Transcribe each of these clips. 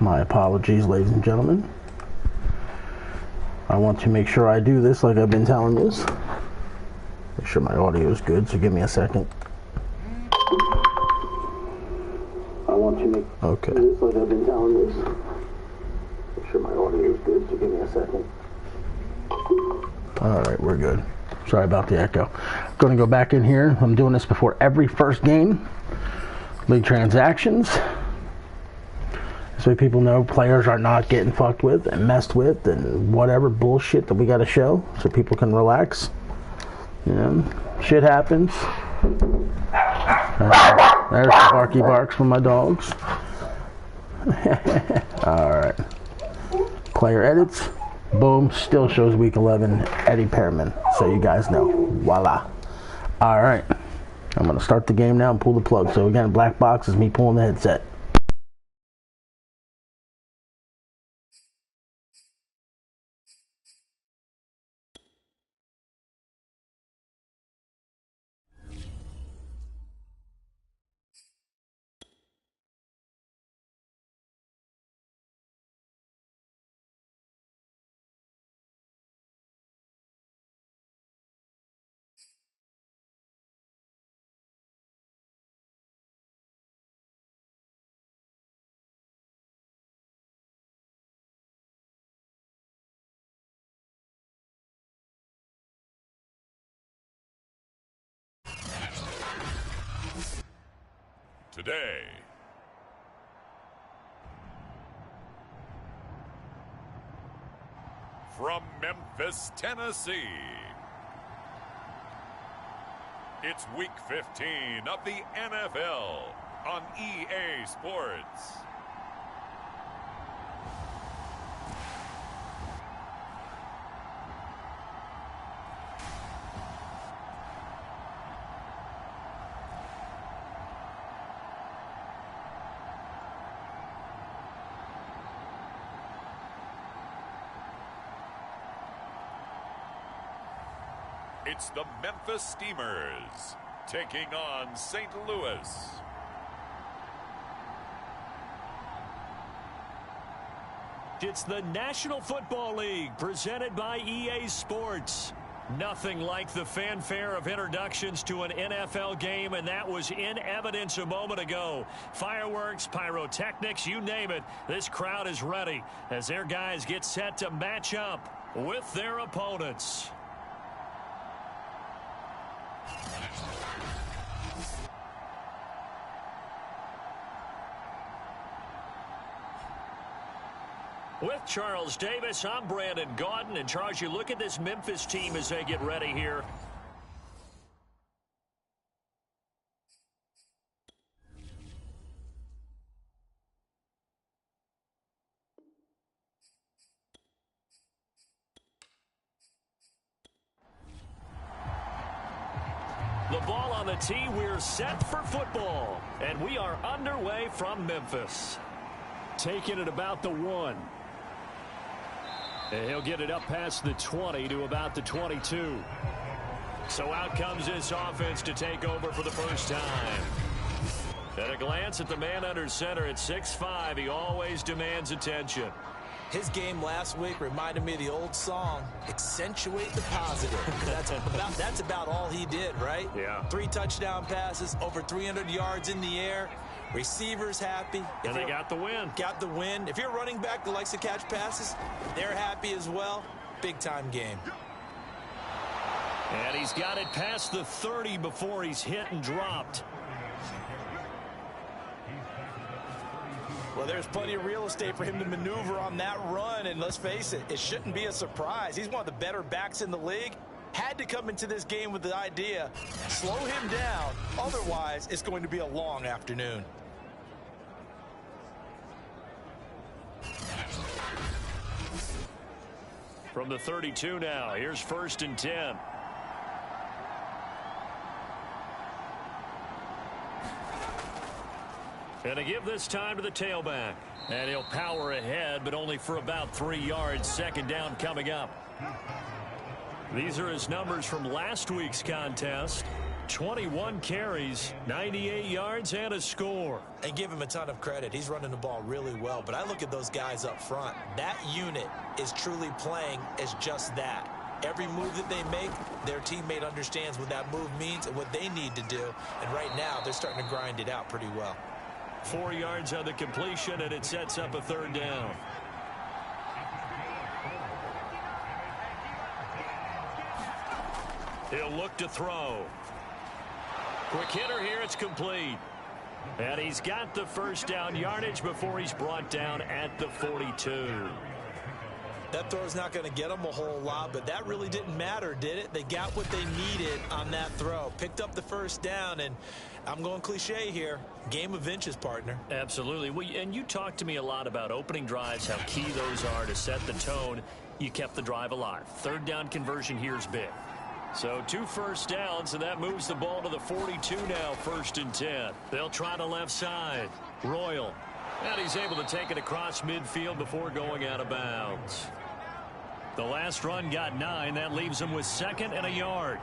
My apologies, ladies and gentlemen. I want to make sure I do this like I've been telling you. Make sure my audio is good, so give me a second. I want to make this like I've been telling you. Make sure my audio is good, so give me a second. Alright, we're good. Sorry about the echo. Going to go back in here. I'm doing this before every first game. League transactions. This way people know players are not getting fucked with and messed with and whatever bullshit that we got to show so people can relax. You know, shit happens. There's the barky barks from my dogs. Alright. Player edits. Boom. Still shows week 11 Eddie Pearman. So you guys know. Voila. Alright. I'm going to start the game now and pull the plug. So again, black box is me pulling the headset. Today, from Memphis, Tennessee, it's Week 15 of the NFL on EA Sports. It's the Memphis Steamers taking on St. Louis. It's the National Football League presented by EA Sports. Nothing like the fanfare of introductions to an NFL game, and that was in evidence a moment ago. Fireworks, pyrotechnics, you name it. This crowd is ready as their guys get set to match up with their opponents. With Charles Davis, I'm Brandon Gaudin. And Charles, you look at this Memphis team as they get ready here. The ball on the tee, we're set for football. And we are underway from Memphis. Taking it about the 1. And he'll get it up past the 20 to about the 22. So out comes this offense to take over for the first time. At a glance at the man under center at 6'5", he always demands attention. His game last week reminded me of the old song, accentuate the positive. That's about all he did, right? Yeah. 3 touchdown passes, over 300 yards in the air. Receivers happy. And they got the win. Got the win. If you're running back that likes to catch passes, they're happy as well. Big-time game. And he's got it past the 30 before he's hit and dropped. Well, there's plenty of real estate for him to maneuver on that run, and let's face it, it shouldn't be a surprise. He's one of the better backs in the league. Had to come into this game with the idea, slow him down, otherwise it's going to be a long afternoon. From the 32 now, here's 1st and 10. And to give this time to the tailback. And he'll power ahead, but only for about 3 yards. 2nd down coming up. These are his numbers from last week's contest. 21 carries, 98 yards, and a score. And give him a ton of credit. He's running the ball really well. But I look at those guys up front. That unit is truly playing as just that. Every move that they make, their teammate understands what that move means and what they need to do. And right now, they're starting to grind it out pretty well. 4 yards on the completion, and it sets up a third down. He'll look to throw. Quick hitter here, it's complete. And he's got the first down yardage before he's brought down at the 42. That throw's not going to get them a whole lot, but that really didn't matter, did it? They got what they needed on that throw. Picked up the first down, and I'm going cliche here. Game of inches, partner. Absolutely. And you talked to me a lot about opening drives, how key those are to set the tone. You kept the drive alive. Third down conversion here is big. So 2 first downs, and that moves the ball to the 42 now, 1st and 10. They'll try the left side. Royal. And he's able to take it across midfield before going out of bounds. The last run got 9. That leaves him with 2nd and a yard.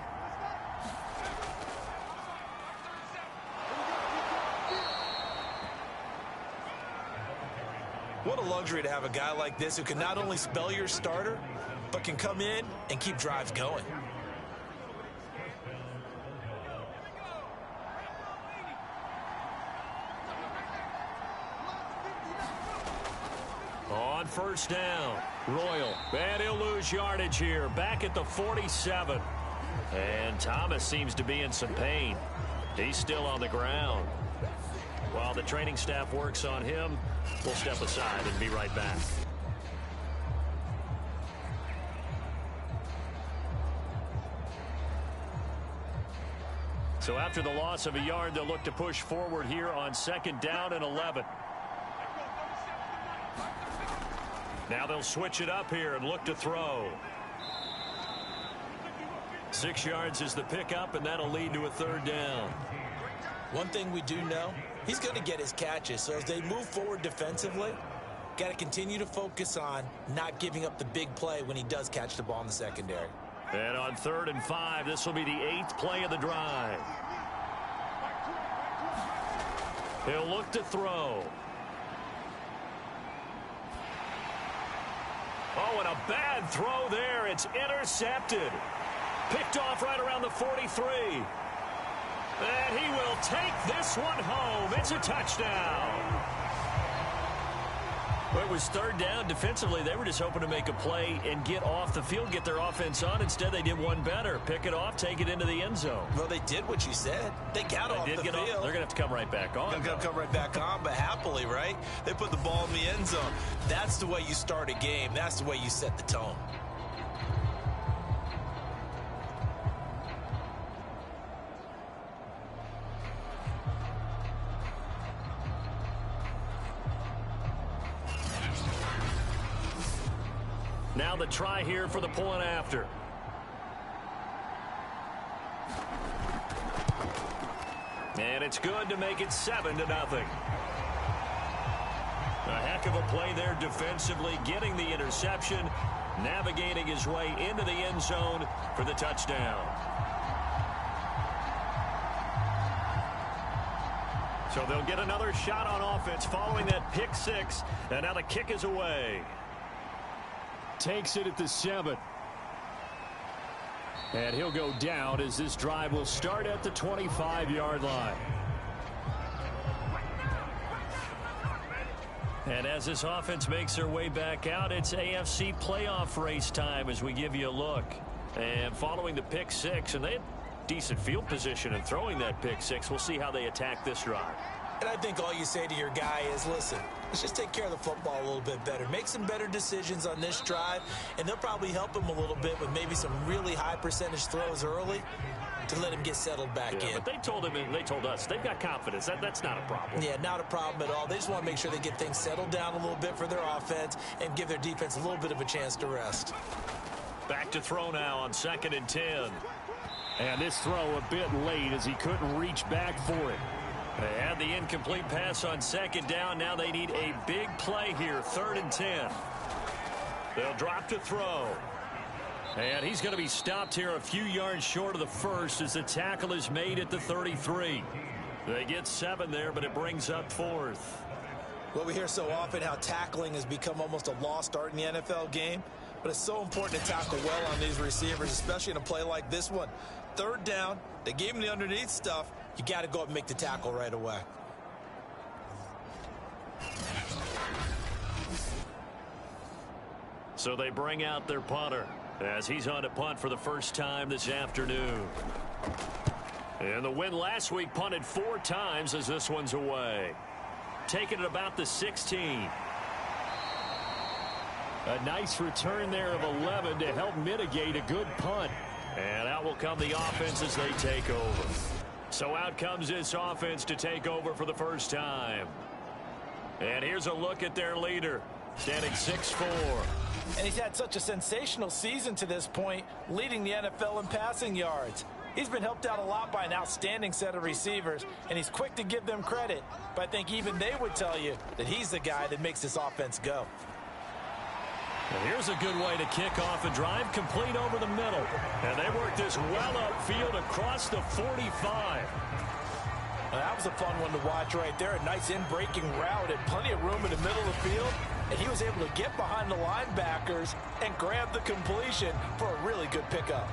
What a luxury to have a guy like this who can not only spell your starter, but can come in and keep drives going. On first down, Royal. And he'll lose yardage here. Back at the 47. And Thomas seems to be in some pain. He's still on the ground. While the training staff works on him, we'll step aside and be right back. So after the loss of a yard, they'll look to push forward here on 2nd down and 11. Now they'll switch it up here and look to throw. 6 yards is the pickup, and that'll lead to a third down. One thing we do know, he's going to get his catches. So as they move forward defensively, got to continue to focus on not giving up the big play when he does catch the ball in the secondary. And on 3rd and 5, this will be the 8th play of the drive. He'll look to throw. Oh, and a bad throw there. It's intercepted. Picked off right around the 43. And he will take this one home. It's a touchdown. Well, it was 3rd down. Defensively, they were just hoping to make a play and get off the field, get their offense on. Instead, they did one better. Pick it off, take it into the end zone. Well, they did what you said. They got off the field. They're going to have to come right back on. They're going to come right back on, but happily, right? They put the ball in the end zone. That's the way you start a game. That's the way you set the tone. Now the try here for the point after. And it's good to make it 7-0. A heck of a play there defensively, getting the interception, navigating his way into the end zone for the touchdown. So they'll get another shot on offense following that pick 6, and now the kick is away. Takes it at the 7. And he'll go down as this drive will start at the 25-yard line. And as this offense makes their way back out, it's AFC playoff race time as we give you a look. And following the pick 6, and they had decent field position in throwing that pick 6. We'll see how they attack this drive. And I think all you say to your guy is, listen, let's just take care of the football a little bit better. Make some better decisions on this drive, and they'll probably help him a little bit with maybe some really high percentage throws early to let him get settled back in. But they told him, and they told us, they've got confidence. That's not a problem. Yeah, not a problem at all. They just want to make sure they get things settled down a little bit for their offense and give their defense a little bit of a chance to rest. Back to throw now on 2nd and 10. And this throw a bit late as he couldn't reach back for it. They had the incomplete pass on 2nd down. Now they need a big play here, 3rd and 10. They'll drop to throw. And he's going to be stopped here a few yards short of the first as the tackle is made at the 33. They get 7 there, but it brings up 4th. Well, we hear so often how tackling has become almost a lost art in the NFL game, but it's so important to tackle well on these receivers, especially in a play like this one. 3rd down, they gave him the underneath stuff. You got to go up and make the tackle right away. So they bring out their punter as he's on to punt for the first time this afternoon. And the win last week punted 4 times as this one's away. Taking it about the 16. A nice return there of 11 to help mitigate a good punt. And out will come the offense as they take over. So out comes this offense to take over for the first time. And here's a look at their leader, standing 6'4". And he's had such a sensational season to this point, leading the NFL in passing yards. He's been helped out a lot by an outstanding set of receivers, and he's quick to give them credit. But I think even they would tell you that he's the guy that makes this offense go. And here's a good way to kick off a drive, complete over the middle. And they work this well upfield across the 45. Well, that was a fun one to watch right there. A nice in-breaking route and plenty of room in the middle of the field. And he was able to get behind the linebackers and grab the completion for a really good pickup.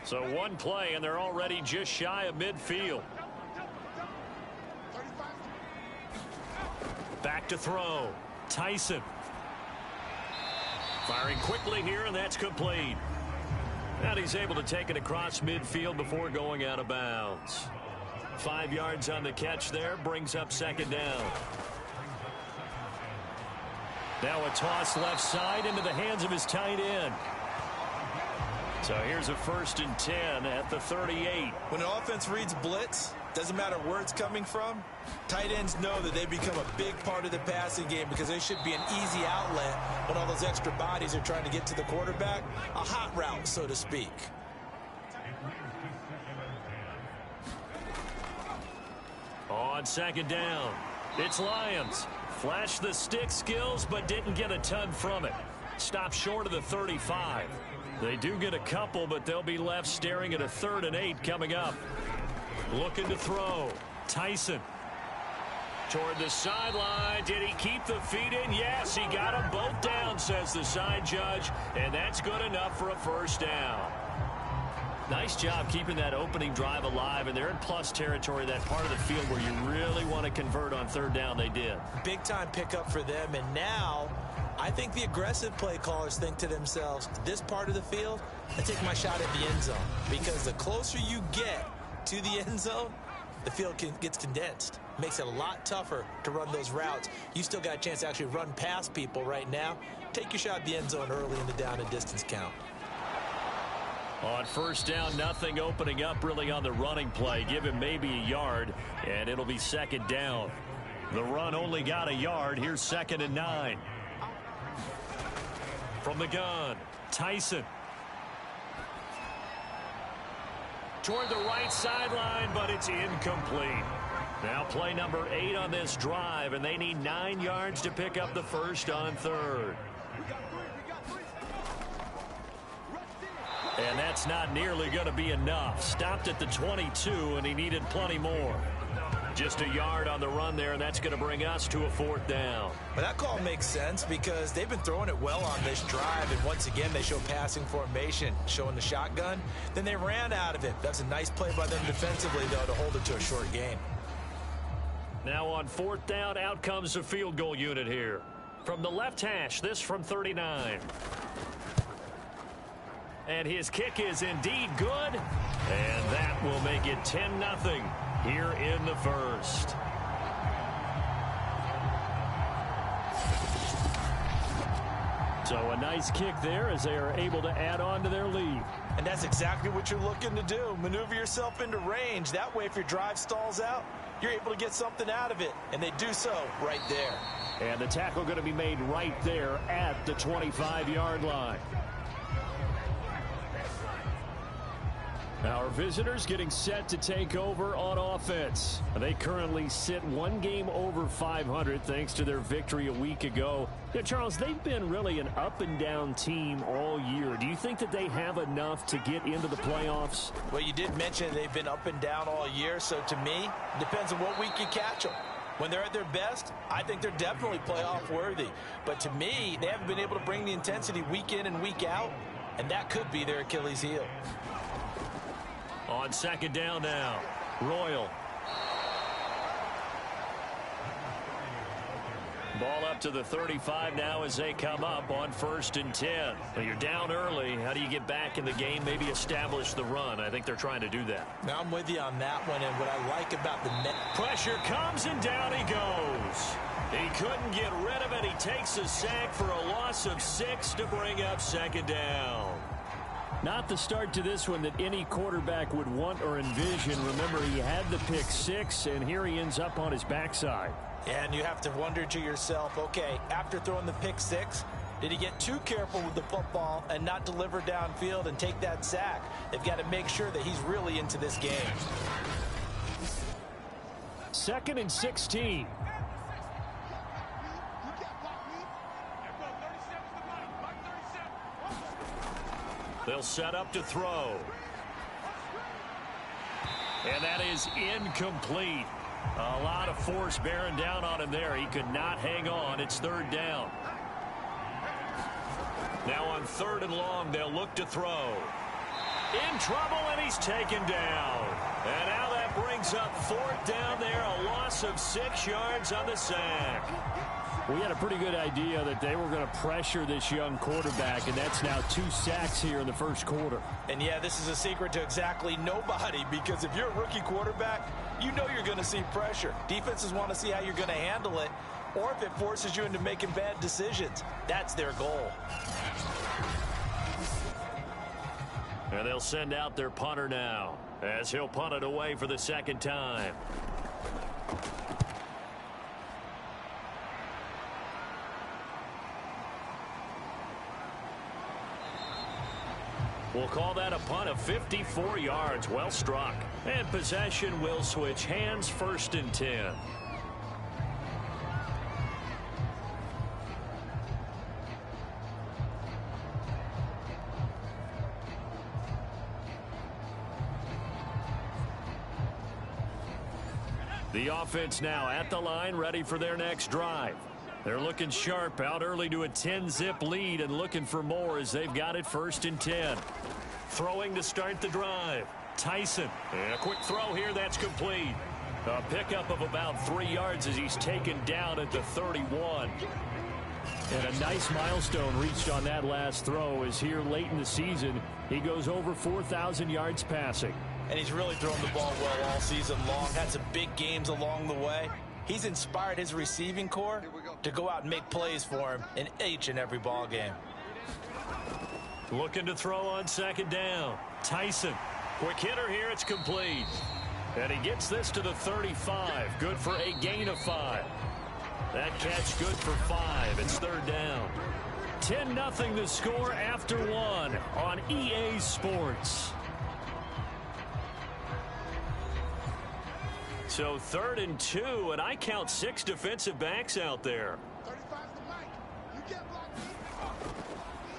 So one play, and they're already just shy of midfield. Back to throw. Tyson. Firing quickly here, and that's complete. And he's able to take it across midfield before going out of bounds. 5 yards on the catch there, brings up 2nd down. Now a toss left side into the hands of his tight end. So here's a 1st and 10 at the 38. When an offense reads blitz, doesn't matter where it's coming from, tight ends know that they become a big part of the passing game because they should be an easy outlet when all those extra bodies are trying to get to the quarterback. A hot route, so to speak. On 2nd down, it's Lions. Flashed the stick skills, but didn't get a ton from it. Stopped short of the 35. They do get a couple, but they'll be left staring at a 3rd and 8 coming up. Looking to throw. Tyson. Toward the sideline. Did he keep the feet in? Yes, he got them both down, says the side judge. And that's good enough for a 1st down. Nice job keeping that opening drive alive. And they're in plus territory, that part of the field where you really want to convert on 3rd down. They did. Big time pickup for them. And now I think the aggressive play callers think to themselves, this part of the field, I take my shot at the end zone. Because the closer you get to the end zone, the field gets condensed. Makes it a lot tougher to run those routes. You still got a chance to actually run past people right now. Take your shot at the end zone early in the down and distance count. On 1st down, nothing opening up really on the running play. Give him maybe a yard, and it'll be 2nd down. The run only got a yard. Here's 2nd and 9. From the gun, Tyson. Toward the right sideline, but it's incomplete. Now play number 8 on this drive, and they need 9 yards to pick up the 1st on 3rd. And that's not nearly going to be enough. Stopped at the 22, and he needed plenty more. Just a yard on the run there, and that's going to bring us to a 4th down. But that call makes sense because they've been throwing it well on this drive, and once again they show passing formation, showing the shotgun. Then they ran out of it. That's a nice play by them defensively, though, to hold it to a short gain. Now on 4th down, out comes the field goal unit here. From the left hash, this from 39. And his kick is indeed good. And that will make it 10-0 here in the 1st. So a nice kick there as they are able to add on to their lead. And that's exactly what you're looking to do. Maneuver yourself into range. That way, if your drive stalls out, you're able to get something out of it. And they do so right there. And the tackle going to be made right there at the 25-yard line. Our visitors getting set to take over on offense. They currently sit one game over 500 thanks to their victory a week ago. Yeah, Charles, they've been really an up-and-down team all year. Do you think that they have enough to get into the playoffs? Well, you did mention they've been up and down all year, so to me, it depends on what week you catch them. When they're at their best, I think they're definitely playoff worthy. But to me, they haven't been able to bring the intensity week in and week out, and that could be their Achilles heel. On second down now, Royal. Ball up to the 35 now as they come up on 1st and 10. Well, you're down early. How do you get back in the game, maybe establish the run? I think they're trying to do that. Now I'm with you on that one, and what I like about the net. Pressure comes, and down he goes. He couldn't get rid of it. He takes a sack for a loss of 6 to bring up second down. Not the start to this one that any quarterback would want or envision. Remember, he had the pick 6, and here he ends up on his backside. And you have to wonder to yourself, okay, after throwing the pick 6, did he get too careful with the football and not deliver downfield and take that sack? They've got to make sure that he's really into this game. 2nd and 16. They'll set up to throw. And that is incomplete. A lot of force bearing down on him there. He could not hang on. It's 3rd down. Now on 3rd and long, they'll look to throw. In trouble, and he's taken down. And now that brings up 4th down there. A loss of 6 yards on the sack. We had a pretty good idea that they were going to pressure this young quarterback, and that's now 2 sacks here in the first quarter. And, yeah, this is a secret to exactly nobody, because if you're a rookie quarterback, you know you're going to see pressure. Defenses want to see how you're going to handle it, or if it forces you into making bad decisions. That's their goal. And they'll send out their punter now, as he'll punt it away for the 2nd time. We'll call that a punt of 54 yards. Well struck. And possession will switch hands, 1st and 10. The offense now at the line, ready for their next drive. They're looking sharp, out early to a 10-zip lead and looking for more as they've got it 1st and 10. Throwing to start the drive. Tyson. And a quick throw here, that's complete. A pickup of about 3 yards as he's taken down at the 31. And a nice milestone reached on that last throw as here late in the season, he goes over 4,000 yards passing. And he's really thrown the ball well all season long. Had some big games along the way. He's inspired his receiving corps to go out and make plays for him in each and every ball game. Looking to throw on 2nd down. Tyson. Quick hitter here. It's complete. And he gets this to the 35. Good for a gain of 5. That catch good for 5. It's 3rd down. 10-0 the score after 1 on EA Sports. So 3rd and 2, and I count 6 defensive backs out there.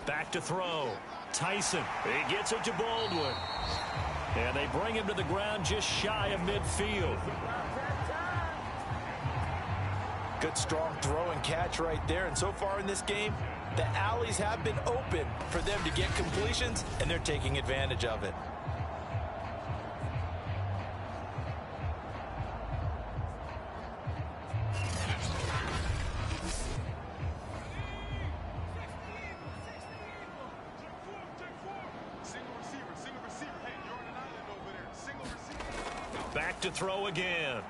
Back to throw. Tyson. He gets it to Baldwin. And they bring him to the ground just shy of midfield. Good strong throw and catch right there. And so far in this game, the alleys have been open for them to get completions, and they're taking advantage of it. Back to throw again.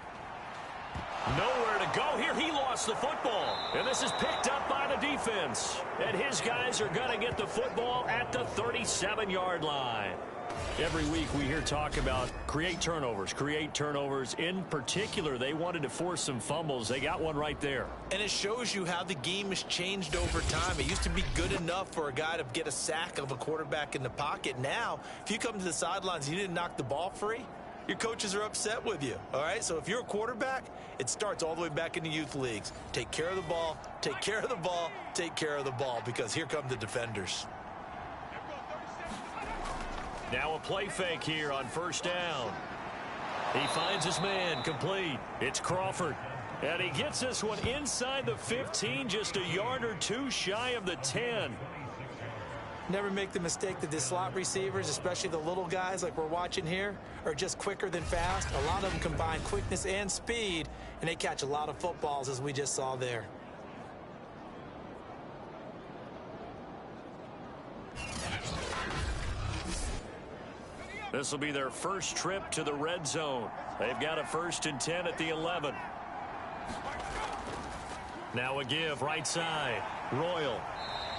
Nowhere to go here. He lost the football. And this is picked up by the defense. And his guys are going to get the football at the 37-yard line. Every week we hear talk about create turnovers. In particular, they wanted to force some fumbles. They got one right there. And it shows you how the game has changed over time. It used to be good enough for a guy to get a sack of a quarterback in the pocket. Now, if you come to the sidelines and you didn't knock the ball free, your coaches are upset with you, all right? So if you're a quarterback, it starts all the way back in the youth leagues. Take care of the ball, take care of the ball, take care of the ball, because here come the defenders. Now a play fake here on first down. He finds his man, complete. It's Crawford. And he gets this one inside the 15, just a yard or two shy of the 10. Never make the mistake that the slot receivers, especially the little guys like we're watching here, are just quicker than fast. A lot of them combine quickness and speed, and they catch a lot of footballs, as we just saw there. This will be their first trip to the red zone. They've got a 1st and 10 at the 11. Now a give right side. Royal.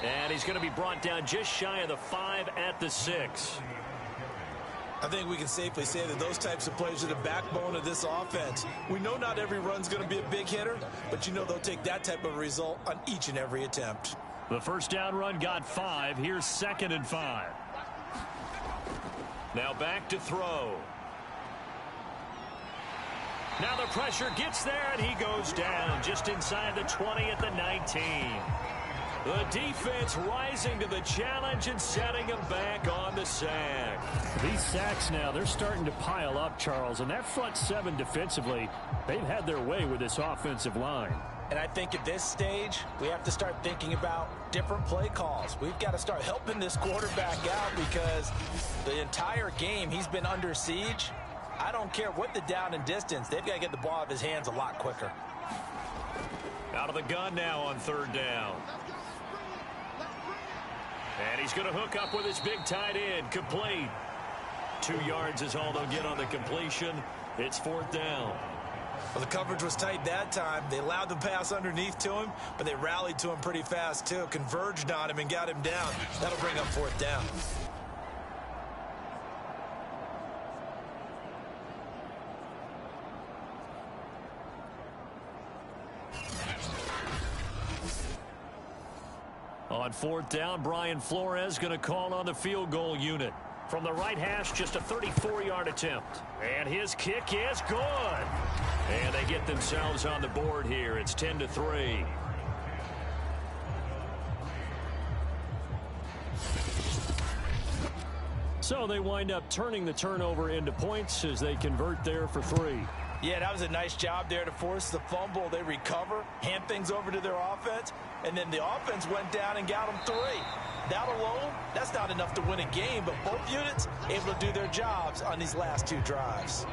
And he's going to be brought down just shy of the 5 at the 6. I think we can safely say that those types of plays are the backbone of this offense. We know not every run's going to be a big hitter, but you know they'll take that type of result on each and every attempt. The first down run got 5. Here's 2nd and 5. Now back to throw. Now the pressure gets there, and he goes down just inside the 20 at the 19. The defense rising to the challenge and setting him back on the sack. These sacks now, they're starting to pile up, Charles, and that front 7 defensively, they've had their way with this offensive line. And I think at this stage, we have to start thinking about different play calls. We've got to start helping this quarterback out because the entire game he's been under siege. I don't care what the down and distance. They've got to get the ball out of his hands a lot quicker. Out of the gun now on 3rd down. And he's going to hook up with his big tight end. Complete. 2 yards is all they'll get on the completion. It's 4th down. Well, the coverage was tight that time. They allowed the pass underneath to him, but they rallied to him pretty fast, too. Converged on him and got him down. That'll bring up 4th down. On 4th down, Brian Flores going to call on the field goal unit. From the right hash, just a 34-yard attempt. And his kick is good. And they get themselves on the board here. It's 10-3. So they wind up turning the turnover into points as they convert there for 3. Yeah, that was a nice job there to force the fumble. They recover, hand things over to their offense, and then the offense went down and got them 3. That alone, that's not enough to win a game, but both units able to do their jobs on these last 2 drives.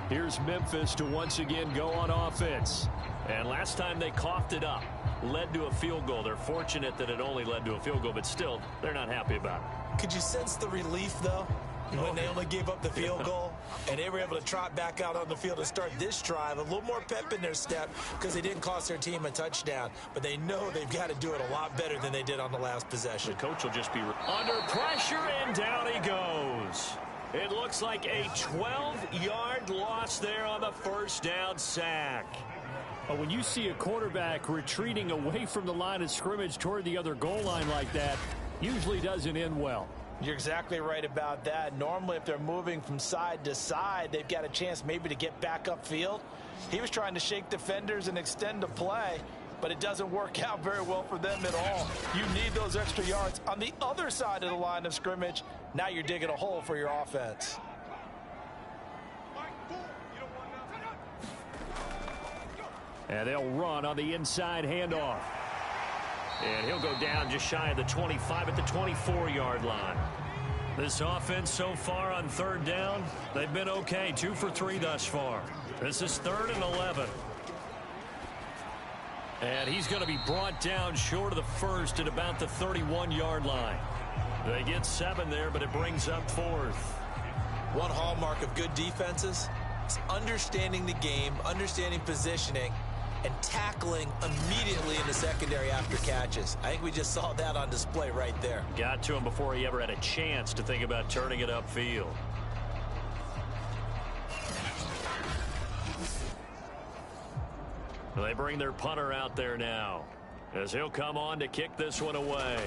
Here's Memphis to once again go on offense. And last time they coughed it up, led to a field goal. They're fortunate that it only led to a field goal, but still, they're not happy about it. Could you sense the relief, though, when they only gave up the field goal and they were able to trot back out on the field and start this drive? A little more pep in their step because they didn't cost their team a touchdown, but they know they've got to do it a lot better than they did on the last possession. The coach will just be under pressure, and down he goes. It looks like a 12-yard loss there on the 1st down sack. But when you see a quarterback retreating away from the line of scrimmage toward the other goal line like that, usually doesn't end well. You're exactly right about that. Normally, if they're moving from side to side, they've got a chance maybe to get back upfield. He was trying to shake defenders and extend the play, but it doesn't work out very well for them at all. You need those extra yards on the other side of the line of scrimmage. Now you're digging a hole for your offense. And they'll run on the inside handoff. And he'll go down just shy of the 25 at the 24-yard line. This offense so far on 3rd down, they've been okay. 2 for 3 thus far. This is 3rd and 11. And he's going to be brought down short of the 1st at about the 31-yard line. They get 7 there, but it brings up 4th. One hallmark of good defenses is understanding the game, understanding positioning, and tackling immediately in the secondary after catches. I think we just saw that on display right there. Got to him before he ever had a chance to think about turning it upfield. They bring their punter out there now, as he'll come on to kick this one away.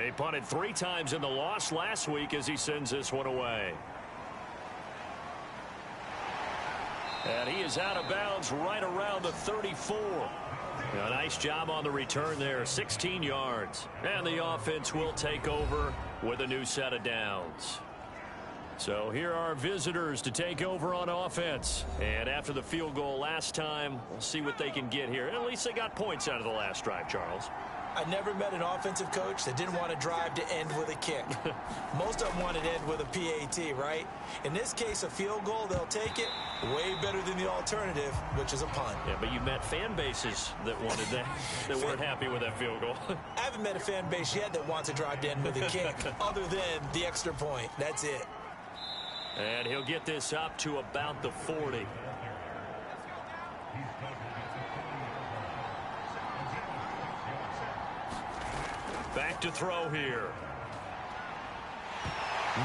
He punted 3 times in the loss last week as he sends this one away. And he is out of bounds right around the 34. A nice job on the return there, 16 yards. And the offense will take over with a new set of downs. So here are visitors to take over on offense. And after the field goal last time, we'll see what they can get here. At least they got points out of the last drive, Charles. I never met an offensive coach that didn't want to drive to end with a kick. Most of them wanted to end with a PAT, right? In this case, a field goal, they'll take it. Way better than the alternative, which is a punt. Yeah, but you met fan bases that wanted that, that weren't happy with that field goal. I haven't met a fan base yet that wants to drive to end with a kick, other than the extra point. That's it. And he'll get this up to about the 40. Back to throw here.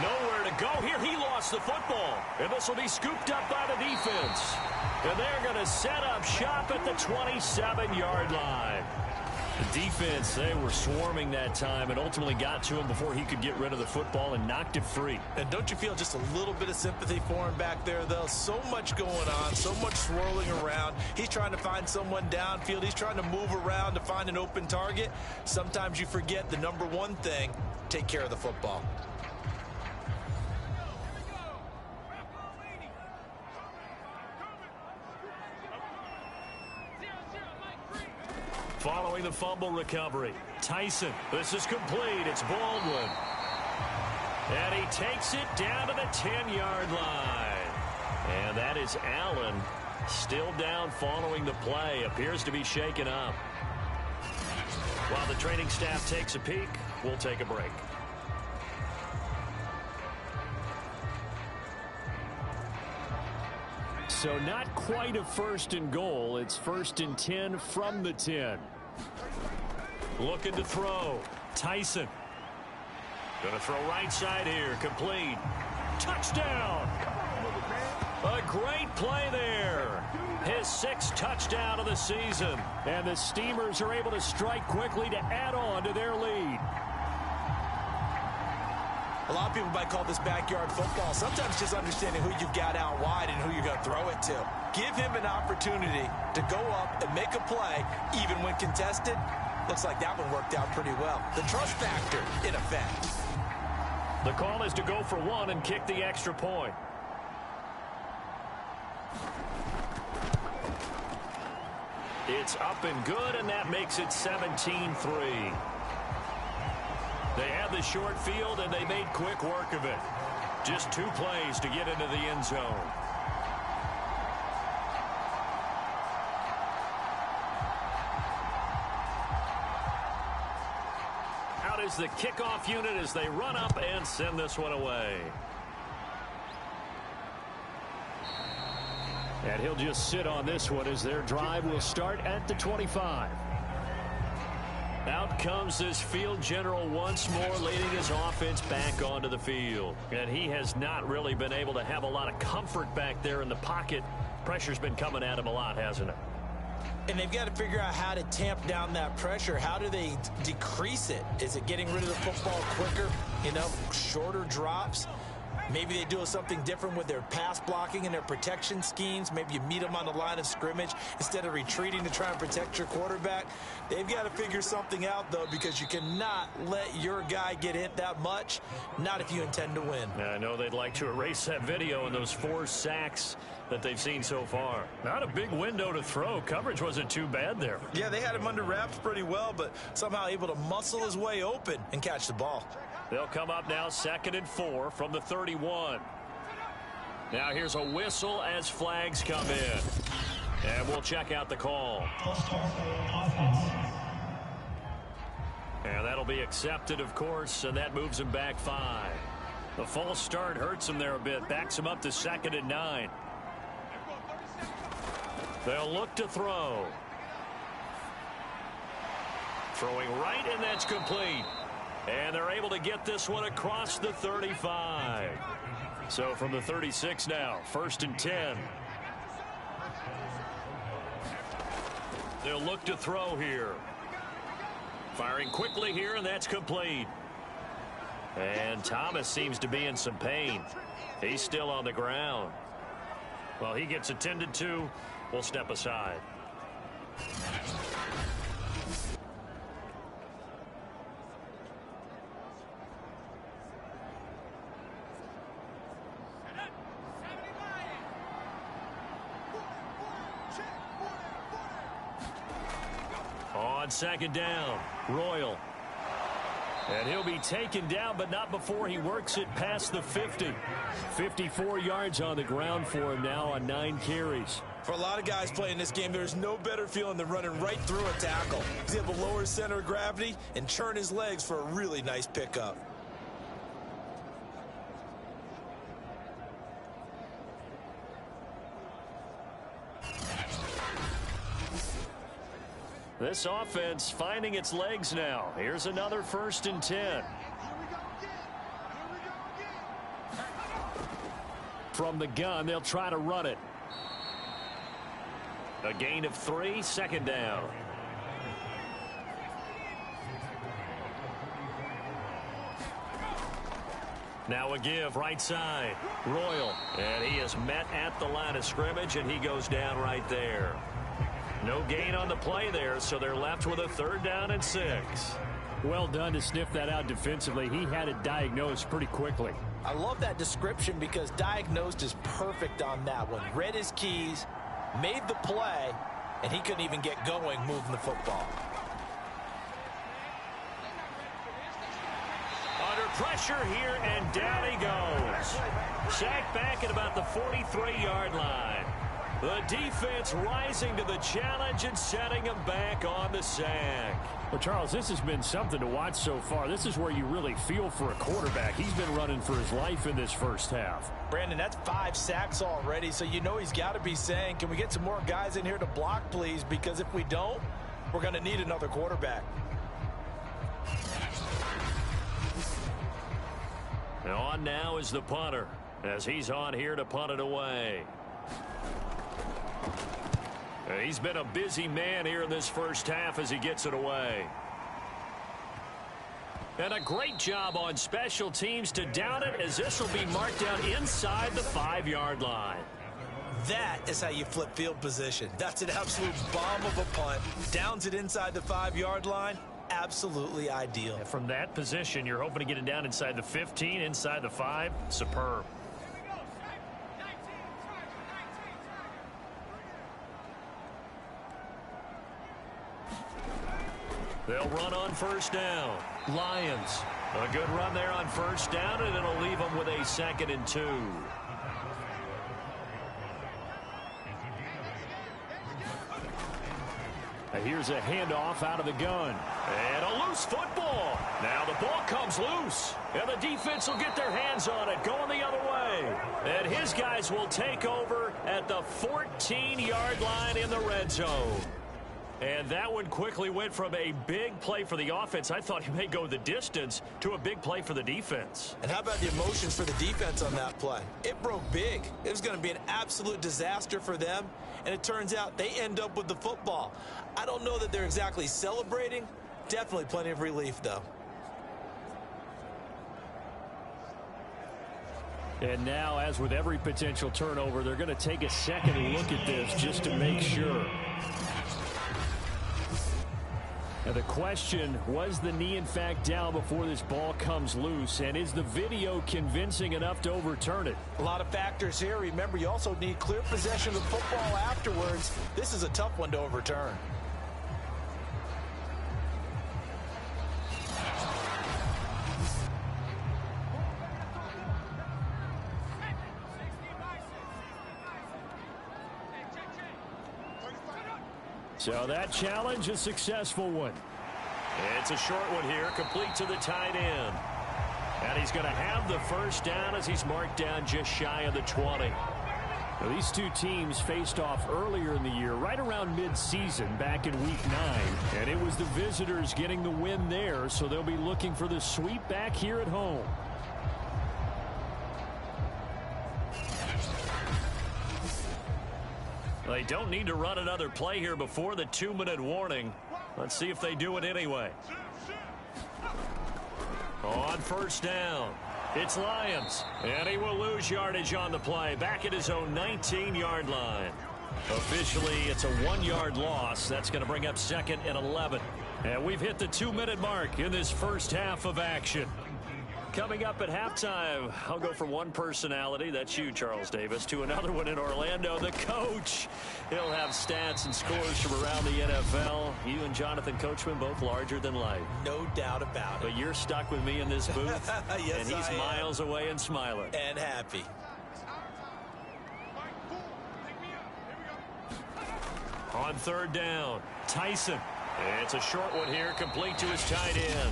Nowhere to go here. He lost the football. And this will be scooped up by the defense. And they're going to set up shop at the 27-yard line. The defense, they were swarming that time and ultimately got to him before he could get rid of the football and knocked it free. And don't you feel just a little bit of sympathy for him back there, though? So much going on, so much swirling around. He's trying to find someone downfield. He's trying to move around to find an open target. Sometimes you forget the number one thing, take care of the football. Following the fumble recovery, Tyson. This is complete. It's Baldwin. And he takes it down to the 10-yard line. And that is Allen, still down following the play. Appears to be shaken up. While the training staff takes a peek, we'll take a break. So not quite a first and goal. It's 1st and 10 from the 10. Looking to throw. Tyson. Going to throw right side here. Complete. Touchdown. A great play there. His 6th touchdown of the season. And the Steamers are able to strike quickly to add on to their lead. A lot of people might call this backyard football. Sometimes just understanding who you've got out wide and who you're going to throw it to. Give him an opportunity to go up and make a play, even when contested. Looks like that one worked out pretty well. The trust factor, in effect. The call is to go for 1 and kick the extra point. It's up and good, and that makes it 17-3. They had the short field, and they made quick work of it. Just 2 plays to get into the end zone. Out is the kickoff unit as they run up and send this one away. And he'll just sit on this one as their drive will start at the 25. Out comes this field general once more, leading his offense back onto the field. And he has not really been able to have a lot of comfort back there in the pocket. Pressure's been coming at him a lot, hasn't it? And they've got to figure out how to tamp down that pressure. How do they decrease it? Is it getting rid of the football quicker? You know, shorter drops? Maybe they do something different with their pass blocking and their protection schemes. Maybe you meet them on the line of scrimmage instead of retreating to try and protect your quarterback. They've got to figure something out, though, because you cannot let your guy get hit that much, not if you intend to win. I know they'd like to erase that video and those 4 sacks that they've seen so far. Not a big window to throw. Coverage wasn't too bad there. Yeah, they had him under wraps pretty well, but somehow able to muscle his way open and catch the ball. They'll come up now 2nd and 4 from the 31. Now here's a whistle as flags come in. And we'll check out the call. And that'll be accepted, of course, and that moves him back 5. The false start hurts him there a bit. Backs him up to 2nd and 9. They'll look to throw. Throwing right, and that's complete. And they're able to get this one across the 35. So from the 36 now, 1st and 10. They'll look to throw here. Firing quickly here, and that's complete. And Thomas seems to be in some pain. He's still on the ground. Well, he gets attended to. We'll step aside. On 2nd down, Royal. And he'll be taken down, but not before he works it past the 50. 54 yards on the ground for him now on 9 carries. For a lot of guys playing this game, there's no better feeling than running right through a tackle. He's able to lower his center of gravity and churn his legs for a really nice pickup. This offense finding its legs now. Here's another 1st and 10. From the gun, they'll try to run it. A gain of 3, 2nd down. Now a give, right side. Royal. And he is met at the line of scrimmage, and he goes down right there. No gain on the play there, so they're left with a 3rd down and 6. Well done to sniff that out defensively. He had it diagnosed pretty quickly. I love that description because diagnosed is perfect on that one. Read his keys, made the play, and he couldn't even get going moving the football. Under pressure here, and down he goes. Sacked back at about the 43-yard line. The defense rising to the challenge and setting him back on the sack. Well, Charles, this has been something to watch so far. This is where you really feel for a quarterback. He's been running for his life in this first half. Brandon, that's 5 sacks already, so you know he's got to be saying, can we get some more guys in here to block, please? Because if we don't, we're going to need another quarterback. On now is the punter, as he's on here to punt it away. He's been a busy man here in this first half as he gets it away. And a great job on special teams to down it, as this will be marked down inside the 5-yard line. That is how you flip field position. That's an absolute bomb of a punt. Downs it inside the 5-yard line. Absolutely ideal. And from that position, you're hoping to get it down inside the 15, inside the 5. Superb. They'll run on 1st down. Lions. A good run there on 1st down, and it'll leave them with a 2nd and 2. Here's a handoff out of the gun. And a loose football. Now the ball comes loose. And the defense will get their hands on it, going the other way. And his guys will take over at the 14-yard line in the red zone. And that one quickly went from a big play for the offense, I thought he may go the distance, to a big play for the defense. And how about the emotions for the defense on that play? It broke big. It was going to be an absolute disaster for them, and it turns out they end up with the football. I don't know that they're exactly celebrating. Definitely plenty of relief, though. And now, as with every potential turnover, they're going to take a second look at this just to make sure. Now the question, was the knee in fact down before this ball comes loose, and is the video convincing enough to overturn it? A lot of factors here. Remember, you also need clear possession of the football afterwards. This is a tough one to overturn. So that challenge, a successful one. It's a short one here, complete to the tight end. And he's going to have the 1st down as he's marked down just shy of the 20. Now, these two teams faced off earlier in the year, right around mid-season, back in Week 9. And it was the visitors getting the win there, so they'll be looking for the sweep back here at home. They don't need to run another play here before the 2-minute warning. Let's see if they do it anyway. On first down, it's Lyons, and he will lose yardage on the play, back at his own 19-yard line. Officially, it's a 1-yard loss. That's going to bring up 2nd and 11. And we've hit the 2-minute mark in this first half of action. Coming up at halftime, I'll go from one personality, that's you, Charles Davis, to another one in Orlando, the coach. He'll have stats and scores from around the NFL. You and Jonathan Coachman both larger than life. No doubt about it. But you're stuck with me in this booth, yes, and he's miles away and smiling. And happy. On third down, Tyson. It's a short one here, complete to his tight end.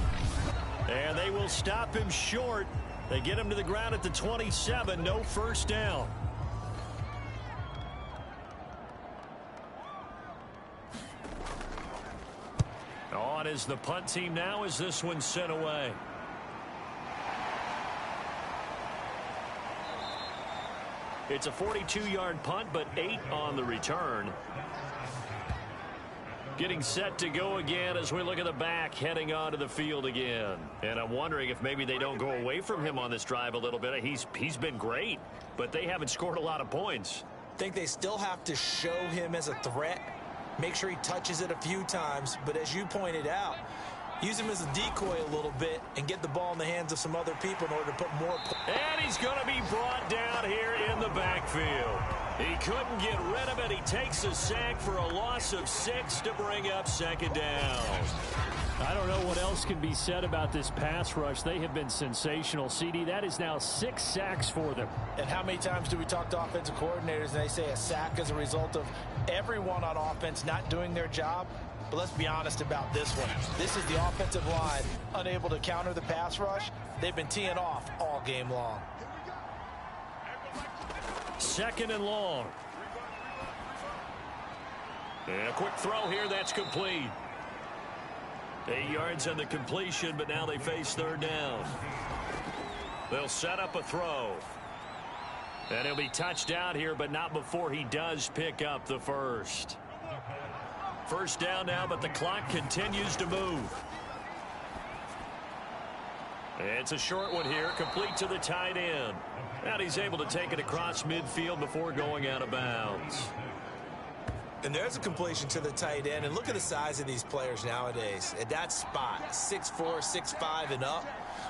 And they will stop him short. They get him to the ground at the 27. No first down. On is the punt team now as this one's sent away. It's a 42-yard punt, but 8 on the return. Getting set to go again as we look at the back heading onto the field again. And I'm wondering if maybe they don't go away from him on this drive a little bit. He's been great, but they haven't scored a lot of points. I think they still have to show him as a threat. Make sure he touches it a few times. But as you pointed out, use him as a decoy a little bit and get the ball in the hands of some other people in order to put more. And he's going to be brought down here in the backfield. He couldn't get rid of it. He takes a sack for a loss of 6 to bring up 2nd down. I don't know what else can be said about this pass rush. They have been sensational, CD. That is now 6 sacks for them. And how many times do we talk to offensive coordinators and they say a sack is a result of everyone on offense not doing their job? But let's be honest about this one. This is the offensive line unable to counter the pass rush. They've been teeing off all game long. 2nd and long. And a quick throw here, that's complete. 8 yards on the completion, but now they face 3rd down. They'll set up a throw. And he'll be touched down here, but not before he does pick up the first. First down now, but the clock continues to move. It's a short one here, complete to the tight end. And he's able to take it across midfield before going out of bounds. And there's a completion to the tight end. And look at the size of these players nowadays. At that spot, 6'4", 6'5", and up.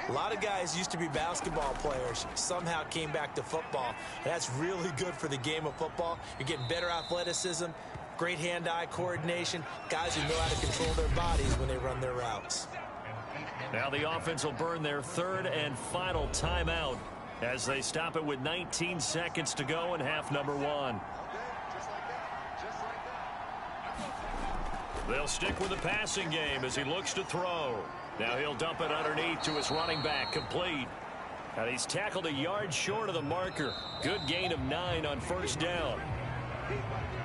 A lot of guys used to be basketball players, somehow came back to football. And that's really good for the game of football. You're getting better athleticism, great hand-eye coordination, guys who know how to control their bodies when they run their routes. Now the offense will burn their 3rd and final timeout as they stop it with 19 seconds to go in half number 1. They'll stick with the passing game as he looks to throw. Now he'll dump it underneath to his running back, complete. And he's tackled a yard short of the marker. Good gain of 9 on first down.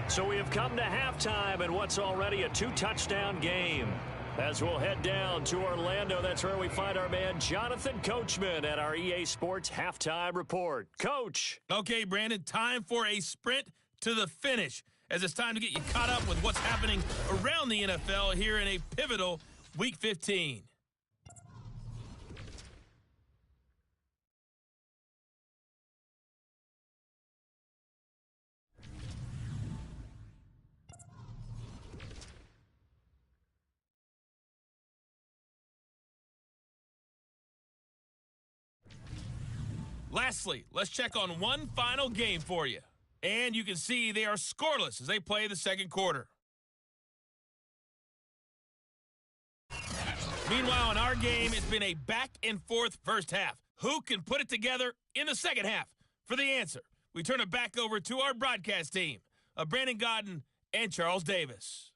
So we have come to halftime in what's already a 2-touchdown game. As we'll head down to Orlando, that's where we find our man Jonathan Coachman at our EA Sports Halftime Report. Coach. Okay, Brandon, time for a sprint to the finish, as it's time to get you caught up with what's happening around the NFL here in a pivotal Week 15. Lastly, let's check on one final game for you. And you can see they are scoreless as they play the 2nd quarter. Meanwhile, in our game, it's been a back-and-forth first half. Who can put it together in the 2nd half? For the answer, we turn it back over to our broadcast team of Brandon Godden and Charles Davis.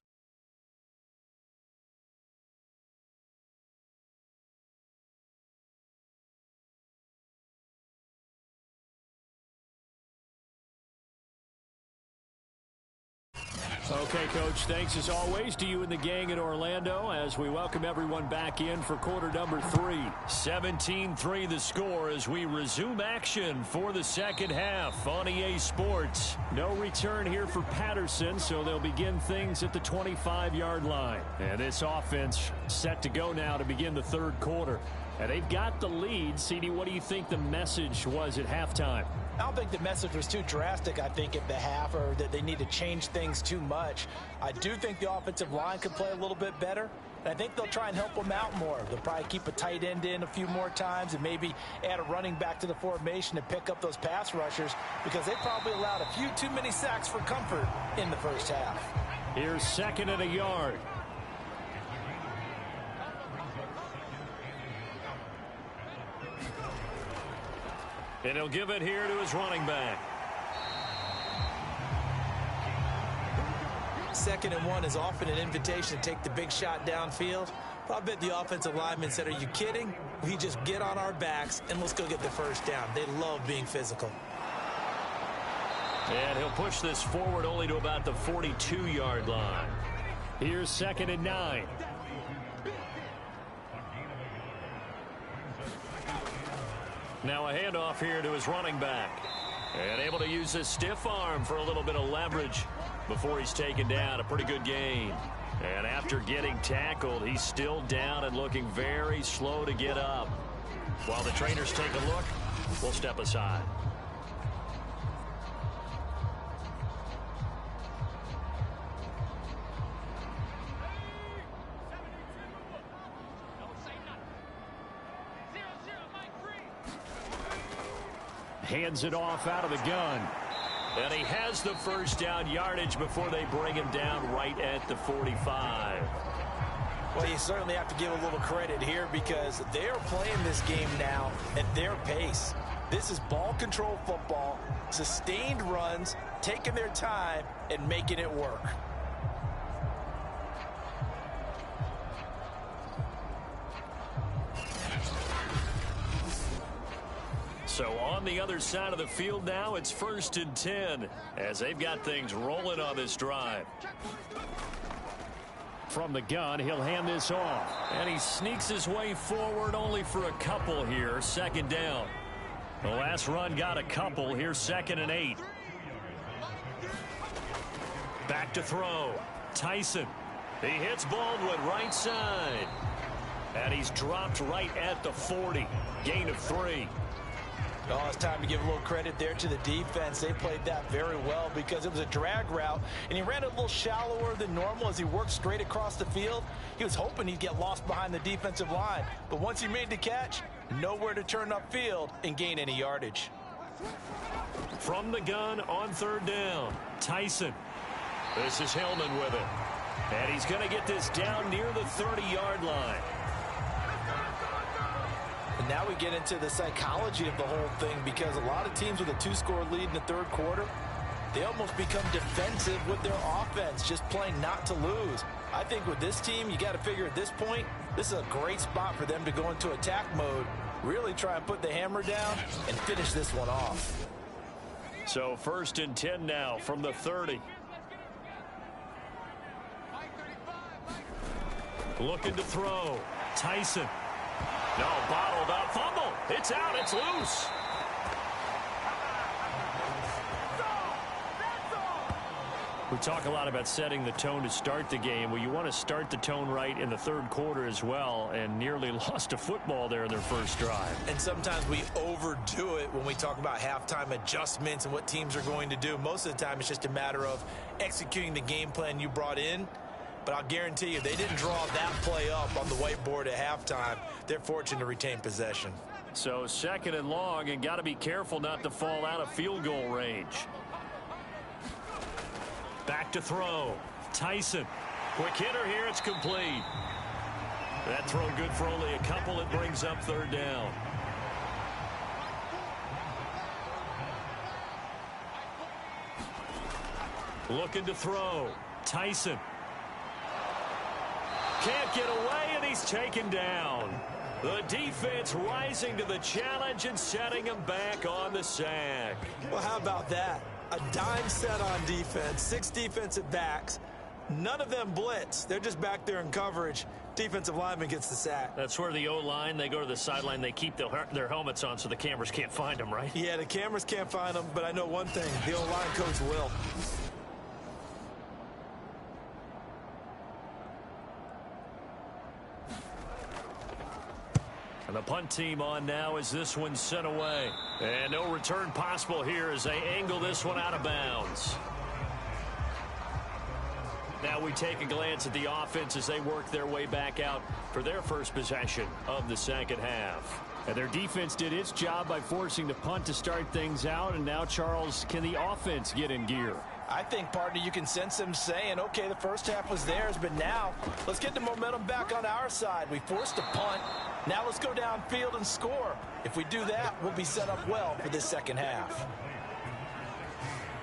Okay, Coach, thanks as always to you and the gang in Orlando as we welcome everyone back in for quarter number 3. 17-3 the score as we resume action for the second half on EA Sports. No return here for Patterson, so they'll begin things at the 25-yard line. And this offense set to go now to begin the third quarter. And they've got the lead. CD, what do you think the message was at halftime? I don't think the message was too drastic, I think, at the half, or that they need to change things too much. I do think the offensive line could play a little bit better, and I think they'll try and help them out more. They'll probably keep a tight end in a few more times and maybe add a running back to the formation to pick up those pass rushers because they probably allowed a few too many sacks for comfort in the first half. Here's 2nd and a yard. And he'll give it here to his running back. 2nd and 1 is often an invitation to take the big shot downfield. But I bet the offensive lineman said, are you kidding? We just get on our backs and let's go get the first down. They love being physical. And he'll push this forward only to about the 42-yard line. Here's 2nd and 9. Now a handoff here to his running back. And able to use his stiff arm for a little bit of leverage before he's taken down. A pretty good gain. And after getting tackled, he's still down and looking very slow to get up. While the trainers take a look, we'll step aside. Hands it off out of the gun. And he has the first down yardage before they bring him down right at the 45. Well, you certainly have to give a little credit here because they're playing this game now at their pace. This is ball control football, sustained runs, taking their time and making it work. So on the other side of the field now, it's 1st and 10 as they've got things rolling on this drive. From the gun, he'll hand this off. And he sneaks his way forward only for a couple here. 2nd down. The last run got a couple. Here's 2nd and 8. Back to throw. Tyson. He hits Baldwin right side. And he's dropped right at the 40. Gain of 3. Oh, it's time to give a little credit there to the defense. They played that very well because it was a drag route, and he ran a little shallower than normal as he worked straight across the field. He was hoping he'd get lost behind the defensive line, but once he made the catch, nowhere to turn upfield and gain any yardage. From the gun on 3rd down, Tyson. This is Hillman with it. And he's going to get this down near the 30-yard line. And now we get into the psychology of the whole thing because a lot of teams with a 2-score lead in the third quarter, they almost become defensive with their offense, just playing not to lose. I think with this team, you got to figure at this point, this is a great spot for them to go into attack mode, really try and put the hammer down and finish this one off. So 1st and 10 now from the 30. Looking to throw. Tyson. No, bottled up. Fumble. It's out. It's loose. We talk a lot about setting the tone to start the game. Well, you want to start the tone right in the third quarter as well, and nearly lost a football there in their first drive. And sometimes we overdo it when we talk about halftime adjustments and what teams are going to do. Most of the time, it's just a matter of executing the game plan you brought in. But I'll guarantee you, they didn't draw that play up on the whiteboard at halftime. They're fortunate to retain possession. So 2nd and long, and got to be careful not to fall out of field goal range. Back to throw. Tyson. Quick hitter here. It's complete. That throw good for only a couple. It brings up 3rd down. Looking to throw. Tyson. Can't get away, and he's taken down. The defense rising to the challenge and setting him back on the sack. Well, how about that? A dime set on defense, 6 defensive backs. None of them blitz. They're just back there in coverage. Defensive lineman gets the sack. That's where the O-line, they go to the sideline, they keep their helmets on so the cameras can't find them, right? Yeah, the cameras can't find them, but I know one thing. The O-line coach will. And the punt team on now as this one sent away. And no return possible here as they angle this one out of bounds. Now we take a glance at the offense as they work their way back out for their first possession of the second half. And their defense did its job by forcing the punt to start things out. And now, Charles, can the offense get in gear? I think, partner, you can sense them saying, okay, the first half was theirs, but now let's get the momentum back on our side. We forced a punt. Now let's go downfield and score. If we do that, we'll be set up well for this second half.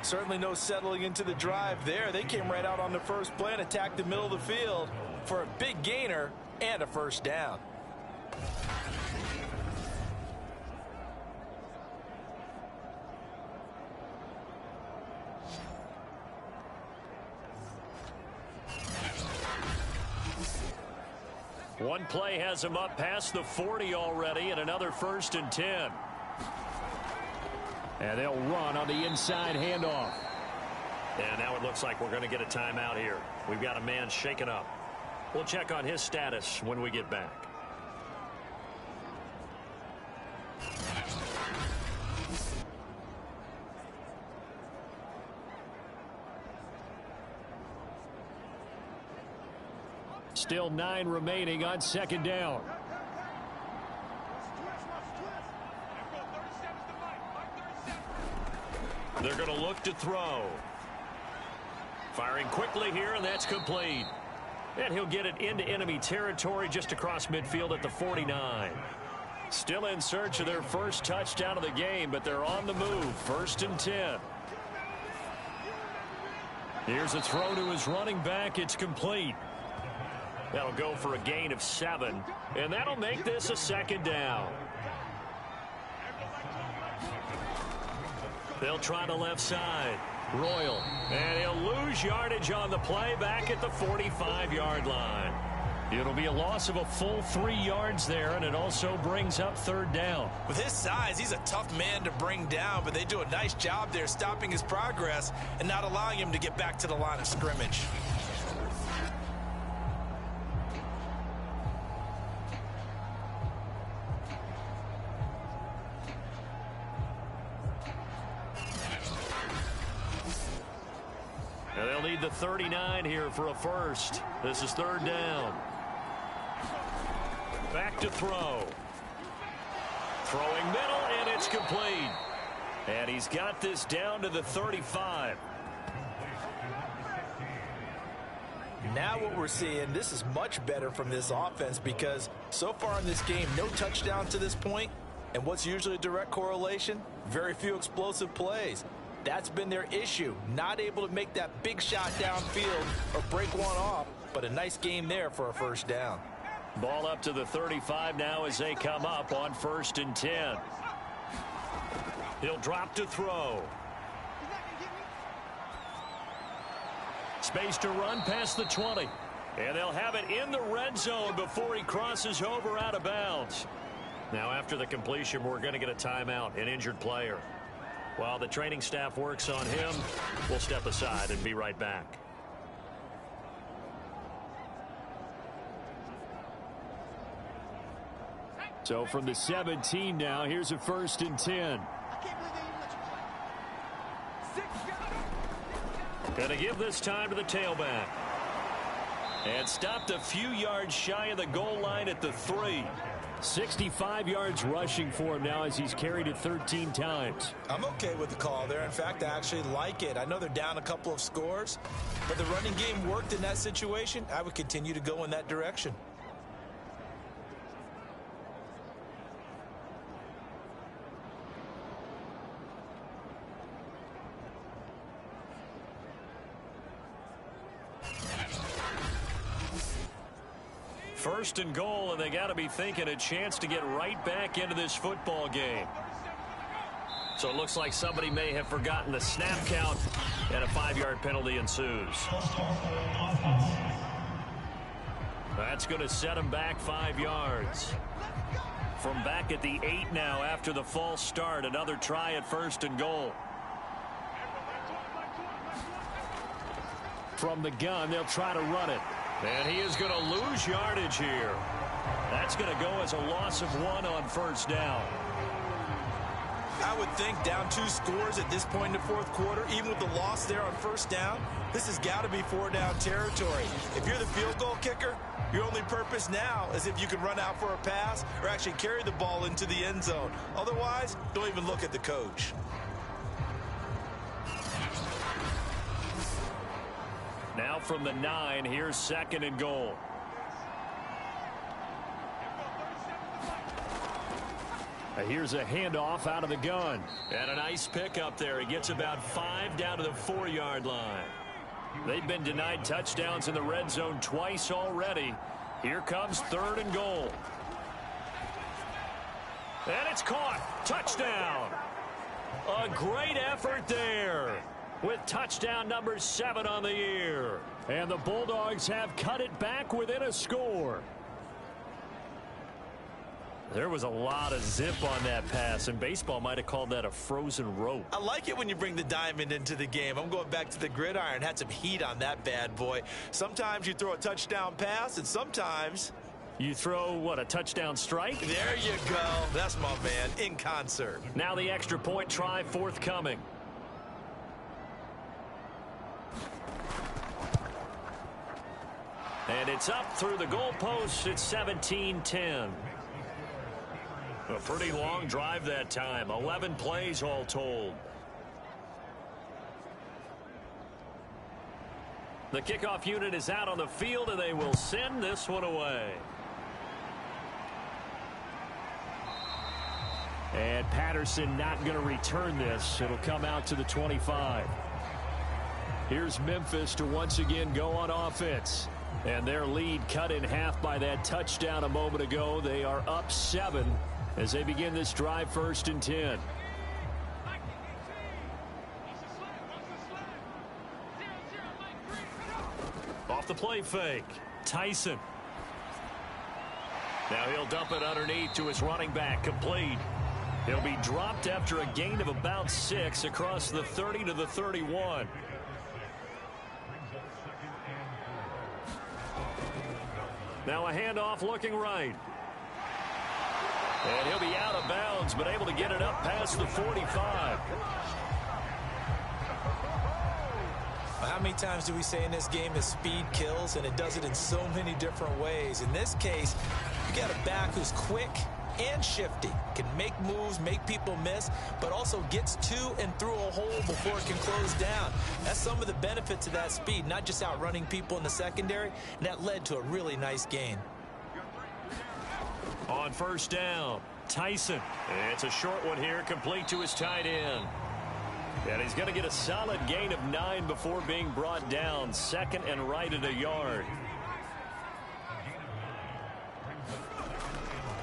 Certainly no settling into the drive there. They came right out on the first play and attacked the middle of the field for a big gainer and a first down. One play has him up past the 40 already, and another 1st and 10. And they'll run on the inside handoff. And now it looks like we're going to get a timeout here. We've got a man shaken up. We'll check on his status when we get back. Still 9 remaining on second down. They're going to look to throw. Firing quickly here, and that's complete. And he'll get it into enemy territory just across midfield at the 49. Still in search of their first touchdown of the game, but they're on the move. 1st and 10. Here's a throw to his running back. It's complete. That'll go for a gain of 7, and that'll make this a second down. They'll try the left side. Royal, and he'll lose yardage on the play back at the 45-yard line. It'll be a loss of a full 3 yards there, and it also brings up 3rd down. With his size, he's a tough man to bring down, but they do a nice job there stopping his progress and not allowing him to get back to the line of scrimmage. And they'll need the 39 here for a first. This is 3rd down. Back to throw. Throwing middle, and it's complete. And he's got this down to the 35. Now what we're seeing, this is much better from this offense because so far in this game, no touchdown to this point. And what's usually a direct correlation? Very few explosive plays. That's been their issue. Not able to make that big shot downfield or break one off, but a nice game there for a first down. Ball up to the 35 now as they come up on 1st and 10. He'll drop to throw. Space to run past the 20. And they'll have it in the red zone before he crosses over out of bounds. Now after the completion, we're going to get a timeout, an injured player. While the training staff works on him, we'll step aside and be right back. So from the 17 now, here's a 1st and 10. Going to give this time to the tailback. And stopped a few yards shy of the goal line at the 3. 65 yards rushing for him now as he's carried it 13 times. I'm okay with the call there. In fact, I actually like it. I know they're down a couple of scores, but the running game worked in that situation. I would continue to go in that direction. First and goal, and they got to be thinking a chance to get right back into this football game. So it looks like somebody may have forgotten the snap count And a 5-yard penalty ensues. That's going to set him back 5 yards. From back at the 8 now after the false start. Another try at 1st and goal. From the gun, they'll try to run it. And he is going to lose yardage here. That's going to go as a loss of 1 on 1st down. I would think down 2 scores at this point in the 4th quarter, even with the loss there on 1st down, this has got to be 4-down territory. If you're the field goal kicker, your only purpose now is if you can run out for a pass or actually carry the ball into the end zone. Otherwise, don't even look at the coach. Now from the 9, here's 2nd and goal. Here's a handoff out of the gun. And a nice pick up there. He gets about 5 down to the 4-yard line. They've been denied touchdowns in the red zone twice already. Here comes 3rd and goal. And it's caught. Touchdown. A great effort there with touchdown number 7 on the year. And the Bulldogs have cut it back within a score. There was a lot of zip on that pass, and baseball might have called that a frozen rope. I like it when you bring the diamond into the game. I'm going back to the gridiron. Had some heat on that bad boy. Sometimes you throw a touchdown pass, and sometimes you throw, what, a touchdown strike? There you go. That's my man, in concert. Now the extra point try forthcoming. And it's up through the goalposts. It's 17-10. A pretty long drive that time. 11 plays all told. The kickoff unit is out on the field, and they will send this one away. And Patterson not going to return this. It'll come out to the 25. Here's Memphis to once again go on offense. And their lead cut in half by that touchdown a moment ago. They are up 7 as they begin this drive, 1st and 10. Off the play fake. Tyson. Now he'll dump it underneath to his running back. Complete. He'll be dropped after a gain of about 6 across the 30 to the 31. Now a handoff looking right. And he'll be out of bounds, but able to get it up past the 45. How many times do we say in this game that speed kills, and it does it in so many different ways? In this case, you got a back who's quick and shifty, can make moves, make people miss, but also gets to and through a hole before it can close down. That's some of the benefits of that speed, not just outrunning people in the secondary, and that led to a really nice gain. On 1st down, Tyson. It's a short one here, complete to his tight end. And he's going to get a solid gain of 9 before being brought down. 2nd and right at a yard.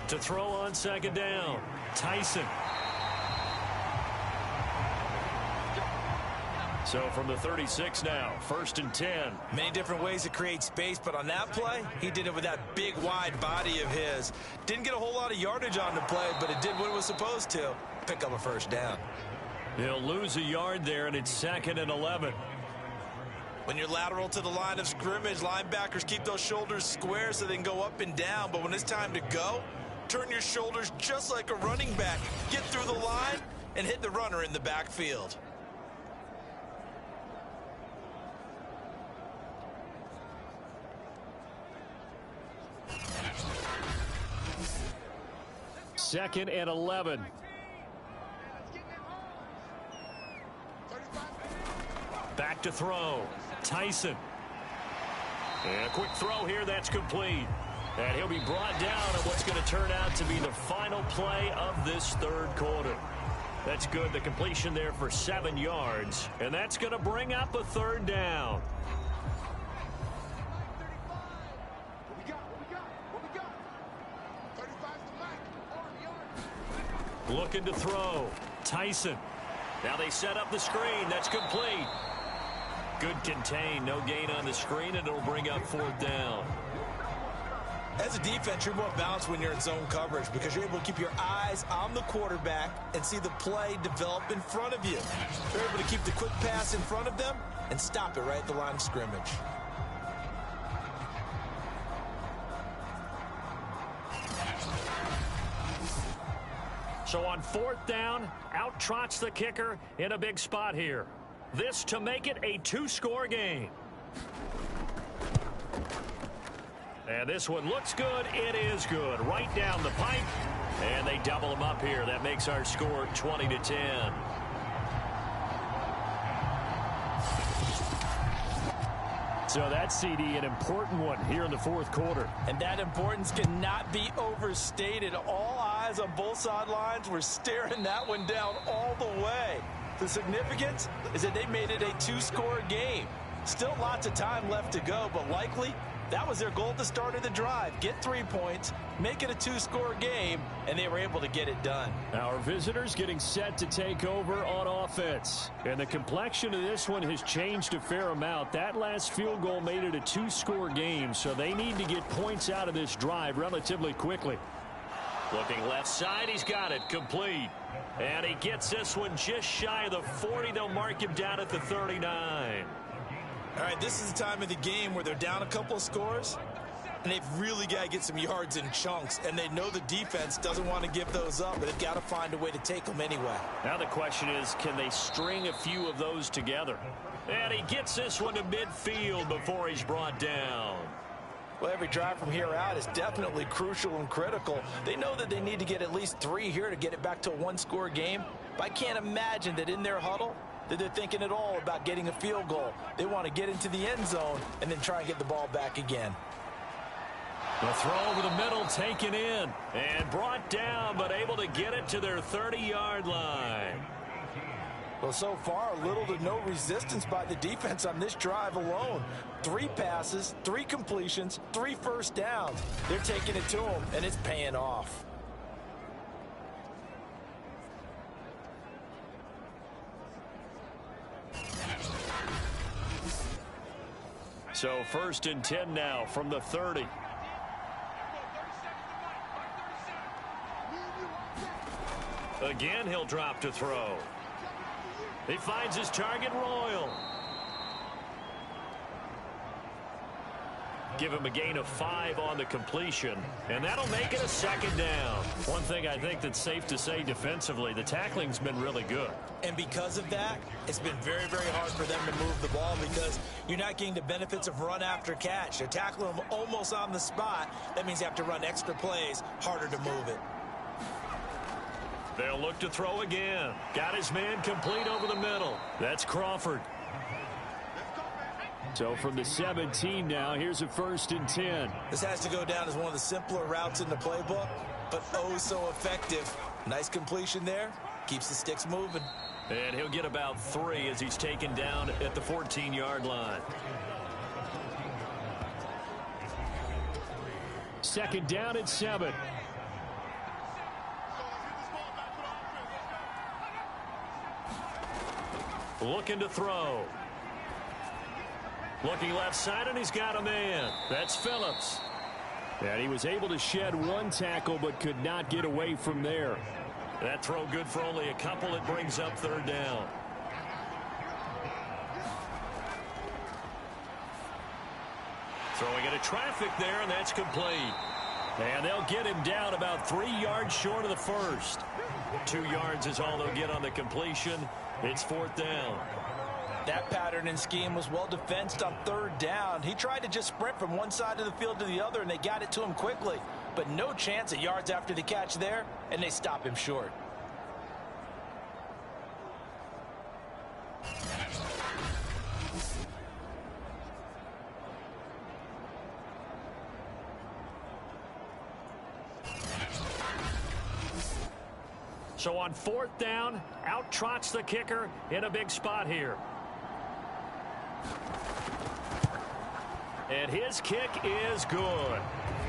To throw on 2nd down, Tyson. So from the 36 now, 1st and 10. Many different ways to create space, but on that play, he did it with that big, wide body of his. Didn't get a whole lot of yardage on the play, but it did what it was supposed to. Pick up a 1st down. He'll lose a yard there, and it's 2nd and 11. When you're lateral to the line of scrimmage, linebackers keep those shoulders square so they can go up and down. But when it's time to go, turn your shoulders just like a running back. Get through the line and hit the runner in the backfield. Second and 11. Back to throw. Tyson. And a quick throw here. That's complete. And he'll be brought down on what's going to turn out to be the final play of this 3rd quarter. That's good. The completion there for 7 yards. And that's going to bring up a 3rd down. Looking to throw. Tyson. Now they set up the screen. That's complete. Good contain, no gain on the screen, and it'll bring up 4th down. As a defense, you're more balanced when you're in zone coverage because you're able to keep your eyes on the quarterback and see the play develop in front of you. You're able to keep the quick pass in front of them and stop it right at the line of scrimmage. So on 4th down, out trots the kicker in a big spot here. This to make it a 2-score game. And this one looks good. It is good. Right down the pipe. And they double them up here. That makes our score 20-10. So that's, CD, an important one here in the 4th quarter. And that importance cannot be overstated. All eyes on both sidelines were staring that one down all the way. The significance is that they made it a 2-score game. Still lots of time left to go, but likely that was their goal at the start of the drive. Get 3 points, make it a 2-score game, and they were able to get it done. Our visitors getting set to take over on offense. And the complexion of this one has changed a fair amount. That last field goal made it a 2-score game, so they need to get points out of this drive relatively quickly. Looking left side, he's got it, complete. And he gets this one just shy of the 40. They'll mark him down at the 39. All right, this is the time of the game where they're down a couple of scores, and they've really got to get some yards in chunks, and they know the defense doesn't want to give those up, but they've got to find a way to take them anyway. Now the question is, can they string a few of those together? And he gets this one to midfield before he's brought down. Well, every drive from here out is definitely crucial and critical. They know that they need to get at least 3 here to get it back to a 1-score game, but I can't imagine that in their huddle that they're thinking at all about getting a field goal. They want to get into the end zone and then try and get the ball back again. The throw over the middle taken in and brought down, but able to get it to their 30-yard line. Well, so far, little to no resistance by the defense on this drive alone. 3 passes, 3 completions, 3 first downs. They're taking it to them, and it's paying off. So 1st and 10 now from the 30. Again, he'll drop to throw. He finds his target, Royal. Give him a gain of 5 on the completion, and that'll make it a 2nd down. One thing I think that's safe to say defensively, the tackling's been really good. And because of that, it's been very, very hard for them to move the ball because you're not getting the benefits of run after catch. They're tackling them almost on the spot. That means you have to run extra plays, harder to move it. They'll look to throw again. Got his man complete over the middle. That's Crawford. So from the 17 now, here's a 1st and 10. This has to go down as one of the simpler routes in the playbook, but oh so effective. Nice completion there. Keeps the sticks moving. And he'll get about 3 as he's taken down at the 14-yard line. 2nd down and 7. Looking to throw. Looking left side, and he's got a man. That's Phillips. And he was able to shed 1 tackle, but could not get away from there. That throw good for only a couple. It brings up 3rd down. Throwing into traffic there, and that's complete. And they'll get him down about 3 yards short of the 1st. 2 yards is all they'll get on the completion. It's 4th down. That pattern and scheme was well defensed on 3rd down. He tried to just sprint from one side of the field to the other, and they got it to him quickly. But no chance at yards after the catch there, and they stop him short. So on 4th down, out trots the kicker in a big spot here. And his kick is good.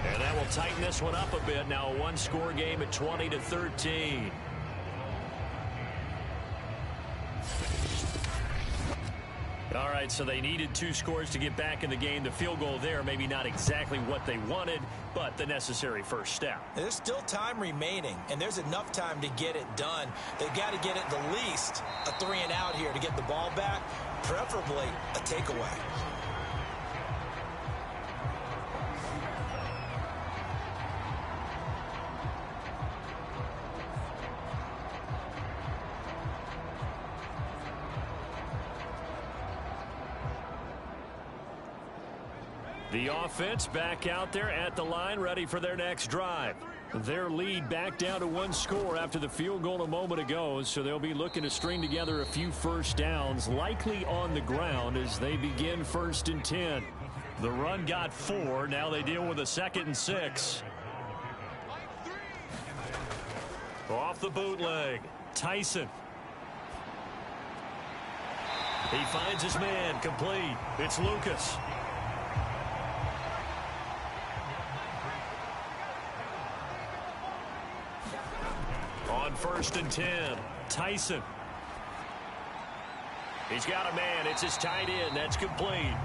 And that will tighten this one up a bit. Now a 1-score game at 20-13. All right, so they needed 2 scores to get back in the game. The field goal there, maybe not exactly what they wanted, but the necessary first step. There's still time remaining, and there's enough time to get it done. They've got to get at the least a 3-and-out here to get the ball back, preferably a takeaway. The offense back out there at the line, ready for their next drive. Their lead back down to 1 score after the field goal a moment ago, so they'll be looking to string together a few first downs, likely on the ground as they begin 1st and 10. The run got 4. Now they deal with a 2nd and 6. Off the bootleg, Tyson. He finds his man, complete. It's Lucas. On 1st and 10, Tyson. He's got a man. It's his tight end. That's complete.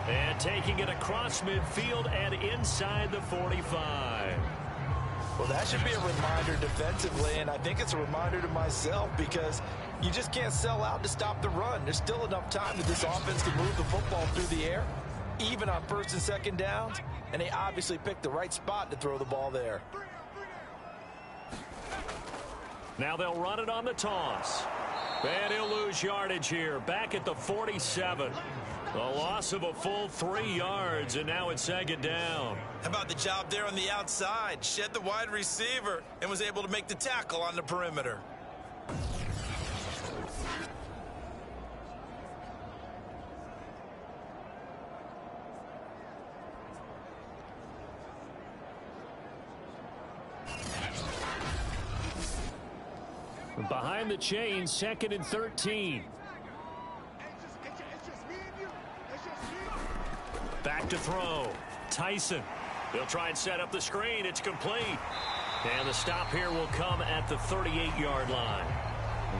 And taking it across midfield and inside the 45. Well, that should be a reminder defensively, and I think it's a reminder to myself because you just can't sell out to stop the run. There's still enough time that this offense can move the football through the air, even on 1st and 2nd downs, and they obviously picked the right spot to throw the ball there. Now they'll run it on the toss. And he'll lose yardage here. Back at the 47. A loss of a full 3 yards, and now it's 2nd down. How about the job there on the outside? Shed the wide receiver and was able to make the tackle on the perimeter. Behind the chains, 2nd and 13. Back to throw. Tyson. They'll try and set up the screen. It's complete. And the stop here will come at the 38-yard line.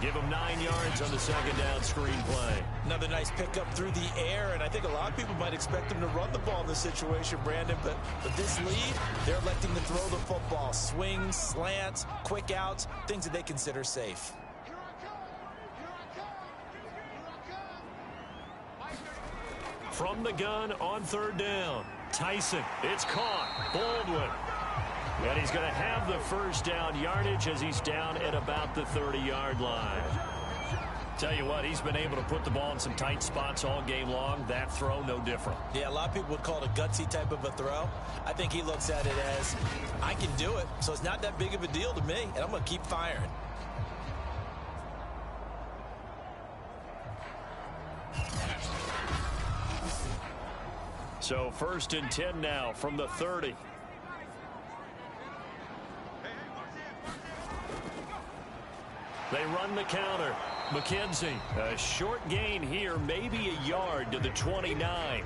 Give them 9 yards on the 2nd down screen play. Another nice pickup through the air, and I think a lot of people might expect them to run the ball in this situation, Brandon, but with this lead, they're electing to throw the football. Swings, slants, quick outs, things that they consider safe. From the gun on 3rd down, Tyson. It's caught. Baldwin. And he's going to have the first down yardage as he's down at about the 30-yard line. Tell you what, he's been able to put the ball in some tight spots all game long. That throw, no different. Yeah, a lot of people would call it a gutsy type of a throw. I think he looks at it as, I can do it, so it's not that big of a deal to me, and I'm going to keep firing. So 1st and 10 now from the 30. They run the counter. McKenzie, a short gain here, maybe a yard to the 29.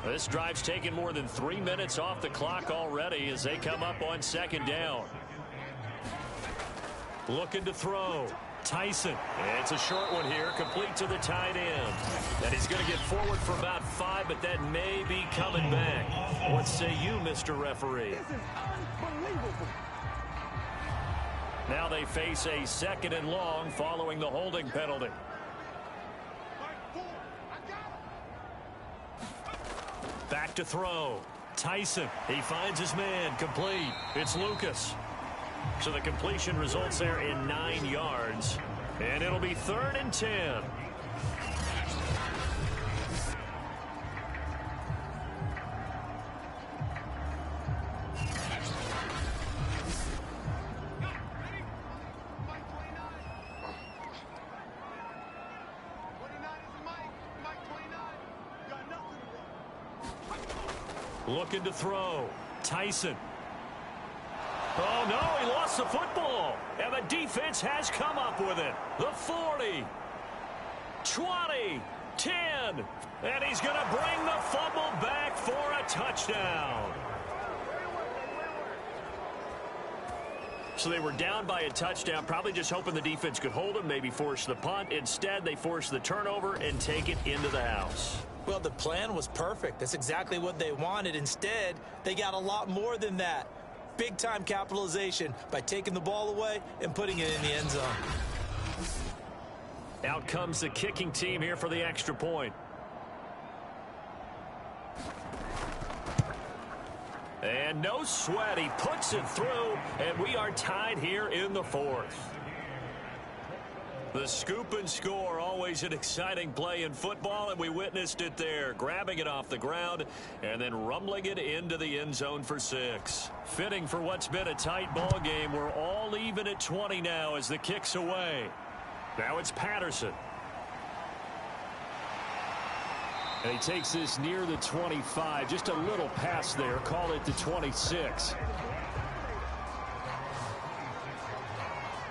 This drive's taken more than 3 minutes off the clock already as they come up on 2nd down. Looking to throw. Tyson. It's a short one here, complete to the tight end. And he's going to get forward for about 5, but that may be coming back. What say you, Mr. Referee? This is unbelievable. Now they face a 2nd and long following the holding penalty. Back to throw. Tyson. He finds his man. Complete. It's Lucas. So the completion results there in 9 yards. And it'll be 3rd and 10. Looking to throw. Tyson. Oh, no, he lost the football. And the defense has come up with it. The 40, 20, 10. And he's going to bring the fumble back for a touchdown. So they were down by a touchdown, probably just hoping the defense could hold them, maybe force the punt. Instead, they force the turnover and take it into the house. Well, the plan was perfect. That's exactly what they wanted. Instead, they got a lot more than that. Big-time capitalization by taking the ball away and putting it in the end zone. Out comes the kicking team here for the extra point. And no sweat. He puts it through, and we are tied here in the fourth. The scoop and score, always an exciting play in football, and we witnessed it there, grabbing it off the ground and then rumbling it into the end zone for 6. Fitting for what's been a tight ball game. We're all even at 20 now as the kick's away. Now it's Patterson. And he takes this near the 25. Just a little pass there. Call it the 26.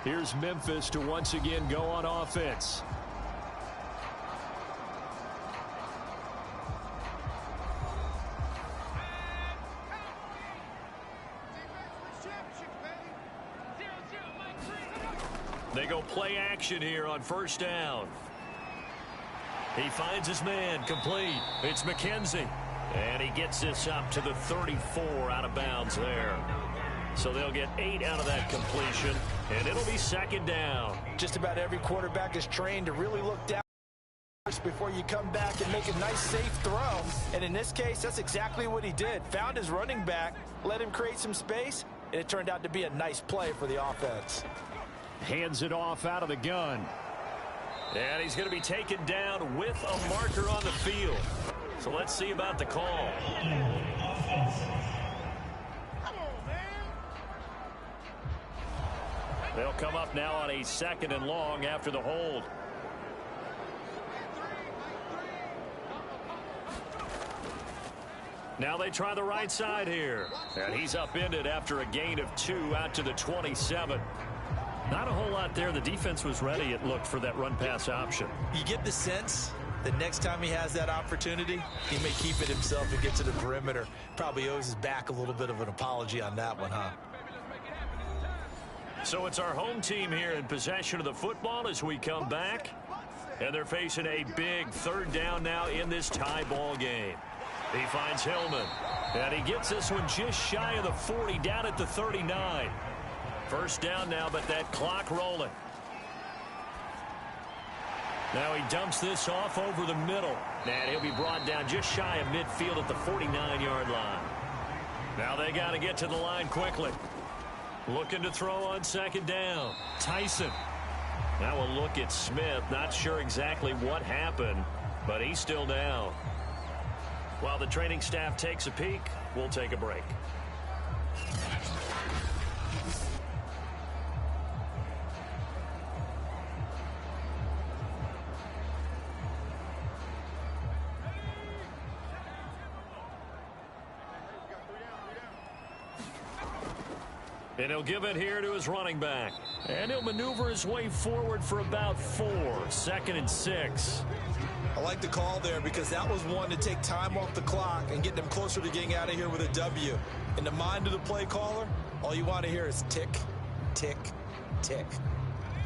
Here's Memphis to once again go on offense. They go play action here on first down. He finds his man, complete. It's McKenzie. And he gets this up to the 34 out of bounds there. So they'll get 8 out of that completion, and it'll be second down. Just about every quarterback is trained to really look down before you come back and make a nice, safe throw. And in this case, that's exactly what he did. Found his running back, let him create some space, and it turned out to be a nice play for the offense. Hands it off out of the gun. And he's going to be taken down with a marker on the field. So let's see about the call. They'll come up now on a 2nd and long after the hold. Now they try the right side here. And he's upended after a gain of 2 out to the 27. Not a whole lot there. The defense was ready, it looked, for that run-pass option. You get the sense that next time he has that opportunity, he may keep it himself and get to the perimeter. Probably owes his back a little bit of an apology on that one, huh? So it's our home team here in possession of the football as we come back. And they're facing a big 3rd down now in this tie ball game. He finds Hillman. And he gets this one just shy of the 40, down at the 39. First down now, but that clock rolling. Now he dumps this off over the middle. And he'll be brought down just shy of midfield at the 49-yard line. Now they got to get to the line quickly. Looking to throw on 2nd down. Tyson. Now a look at Smith. Not sure exactly what happened, but he's still down. While the training staff takes a peek, we'll take a break. And he'll give it here to his running back. And he'll maneuver his way forward for about 4. 2nd and 6. I like the call there because that was one to take time off the clock and get them closer to getting out of here with a W. In the mind of the play caller, all you want to hear is tick, tick, tick.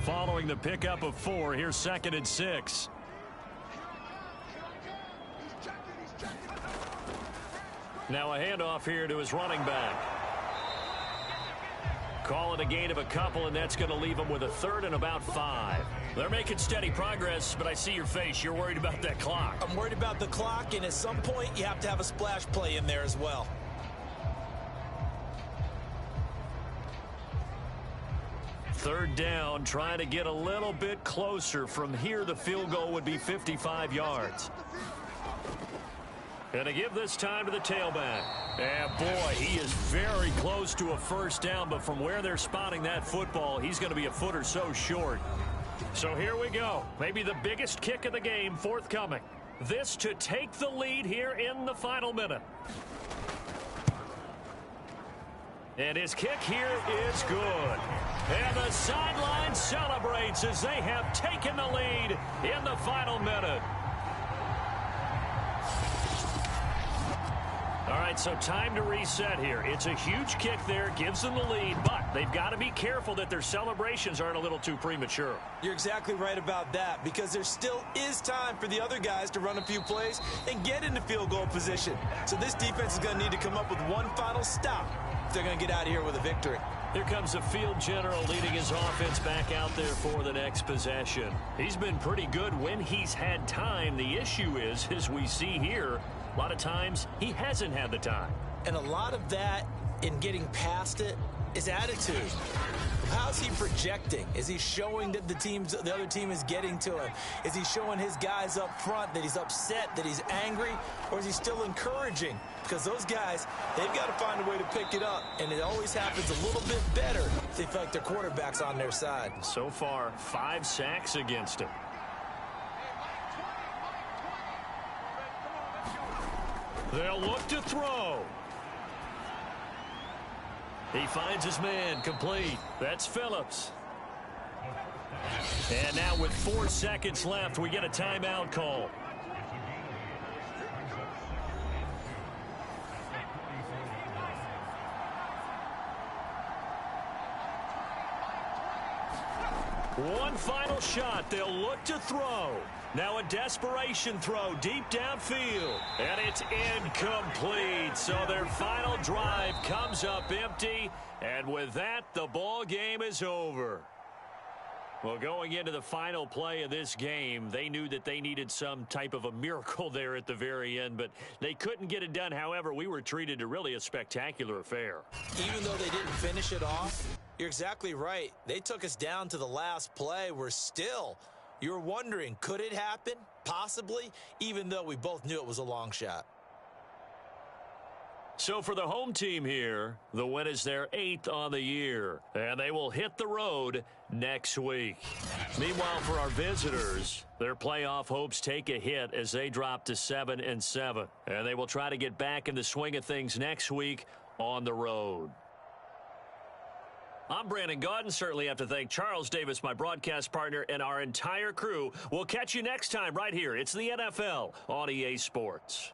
Following the pickup of 4, here's 2nd and 6. Now a handoff here to his running back. Call it a gain of a couple, and that's going to leave them with a 3rd and about 5. They're making steady progress, but I see your face. You're worried about that clock. I'm worried about the clock, and at some point, you have to have a splash play in there as well. Third down, trying to get a little bit closer. From here, the field goal would be 55 yards. And to give this time to the tailback. And boy, he is very close to a first down, but from where they're spotting that football, he's going to be a foot or so short. So here we go. Maybe the biggest kick of the game forthcoming. This to take the lead here in the final minute. And his kick here is good. And the sideline celebrates as they have taken the lead in the final minute. All right, so time to reset here. It's a huge kick there, gives them the lead, but They've got to be careful that their celebrations aren't a little too premature. You're exactly right about that, because there still is time for the other guys to run a few plays and get into field goal position. So this defense is going to need to come up with one final stop if they're going to get out of here with a victory. Here comes the field general leading his offense back out there for the next possession. He's been pretty good when he's had time. The issue is, as we see here, a lot of times he hasn't had the time. And a lot of that in getting past it is attitude. How's he projecting? Is he showing that the other team is getting to him? Is he showing his guys up front that he's upset, that he's angry, or is he still encouraging? Because those guys, they've got to find a way to pick it up, and it always happens a little bit better if they feel like their quarterback's on their side. So far, 5 sacks against him. They'll look to throw. He finds his man, complete. That's Phillips. And now with 4 seconds left, we get a timeout call. One final shot. They'll look to throw. Now a desperation throw deep downfield. And it's incomplete. So their final drive comes up empty. And with that, the ball game is over. Well, going into the final play of this game, they knew that they needed some type of a miracle there at the very end, but they couldn't get it done. However, we were treated to really a spectacular affair. Even though they didn't finish it off, you're exactly right. They took us down to the last play. You're wondering, could it happen? Possibly, even though we both knew it was a long shot. So for the home team here, the win is their 8th on the year, and they will hit the road next week. Meanwhile, for our visitors, their playoff hopes take a hit as they drop to 7-7, and they will try to get back in the swing of things next week on the road. I'm Brandon Gaudin. Certainly have to thank Charles Davis, my broadcast partner, and our entire crew. We'll catch you next time right here. It's the NFL on EA Sports.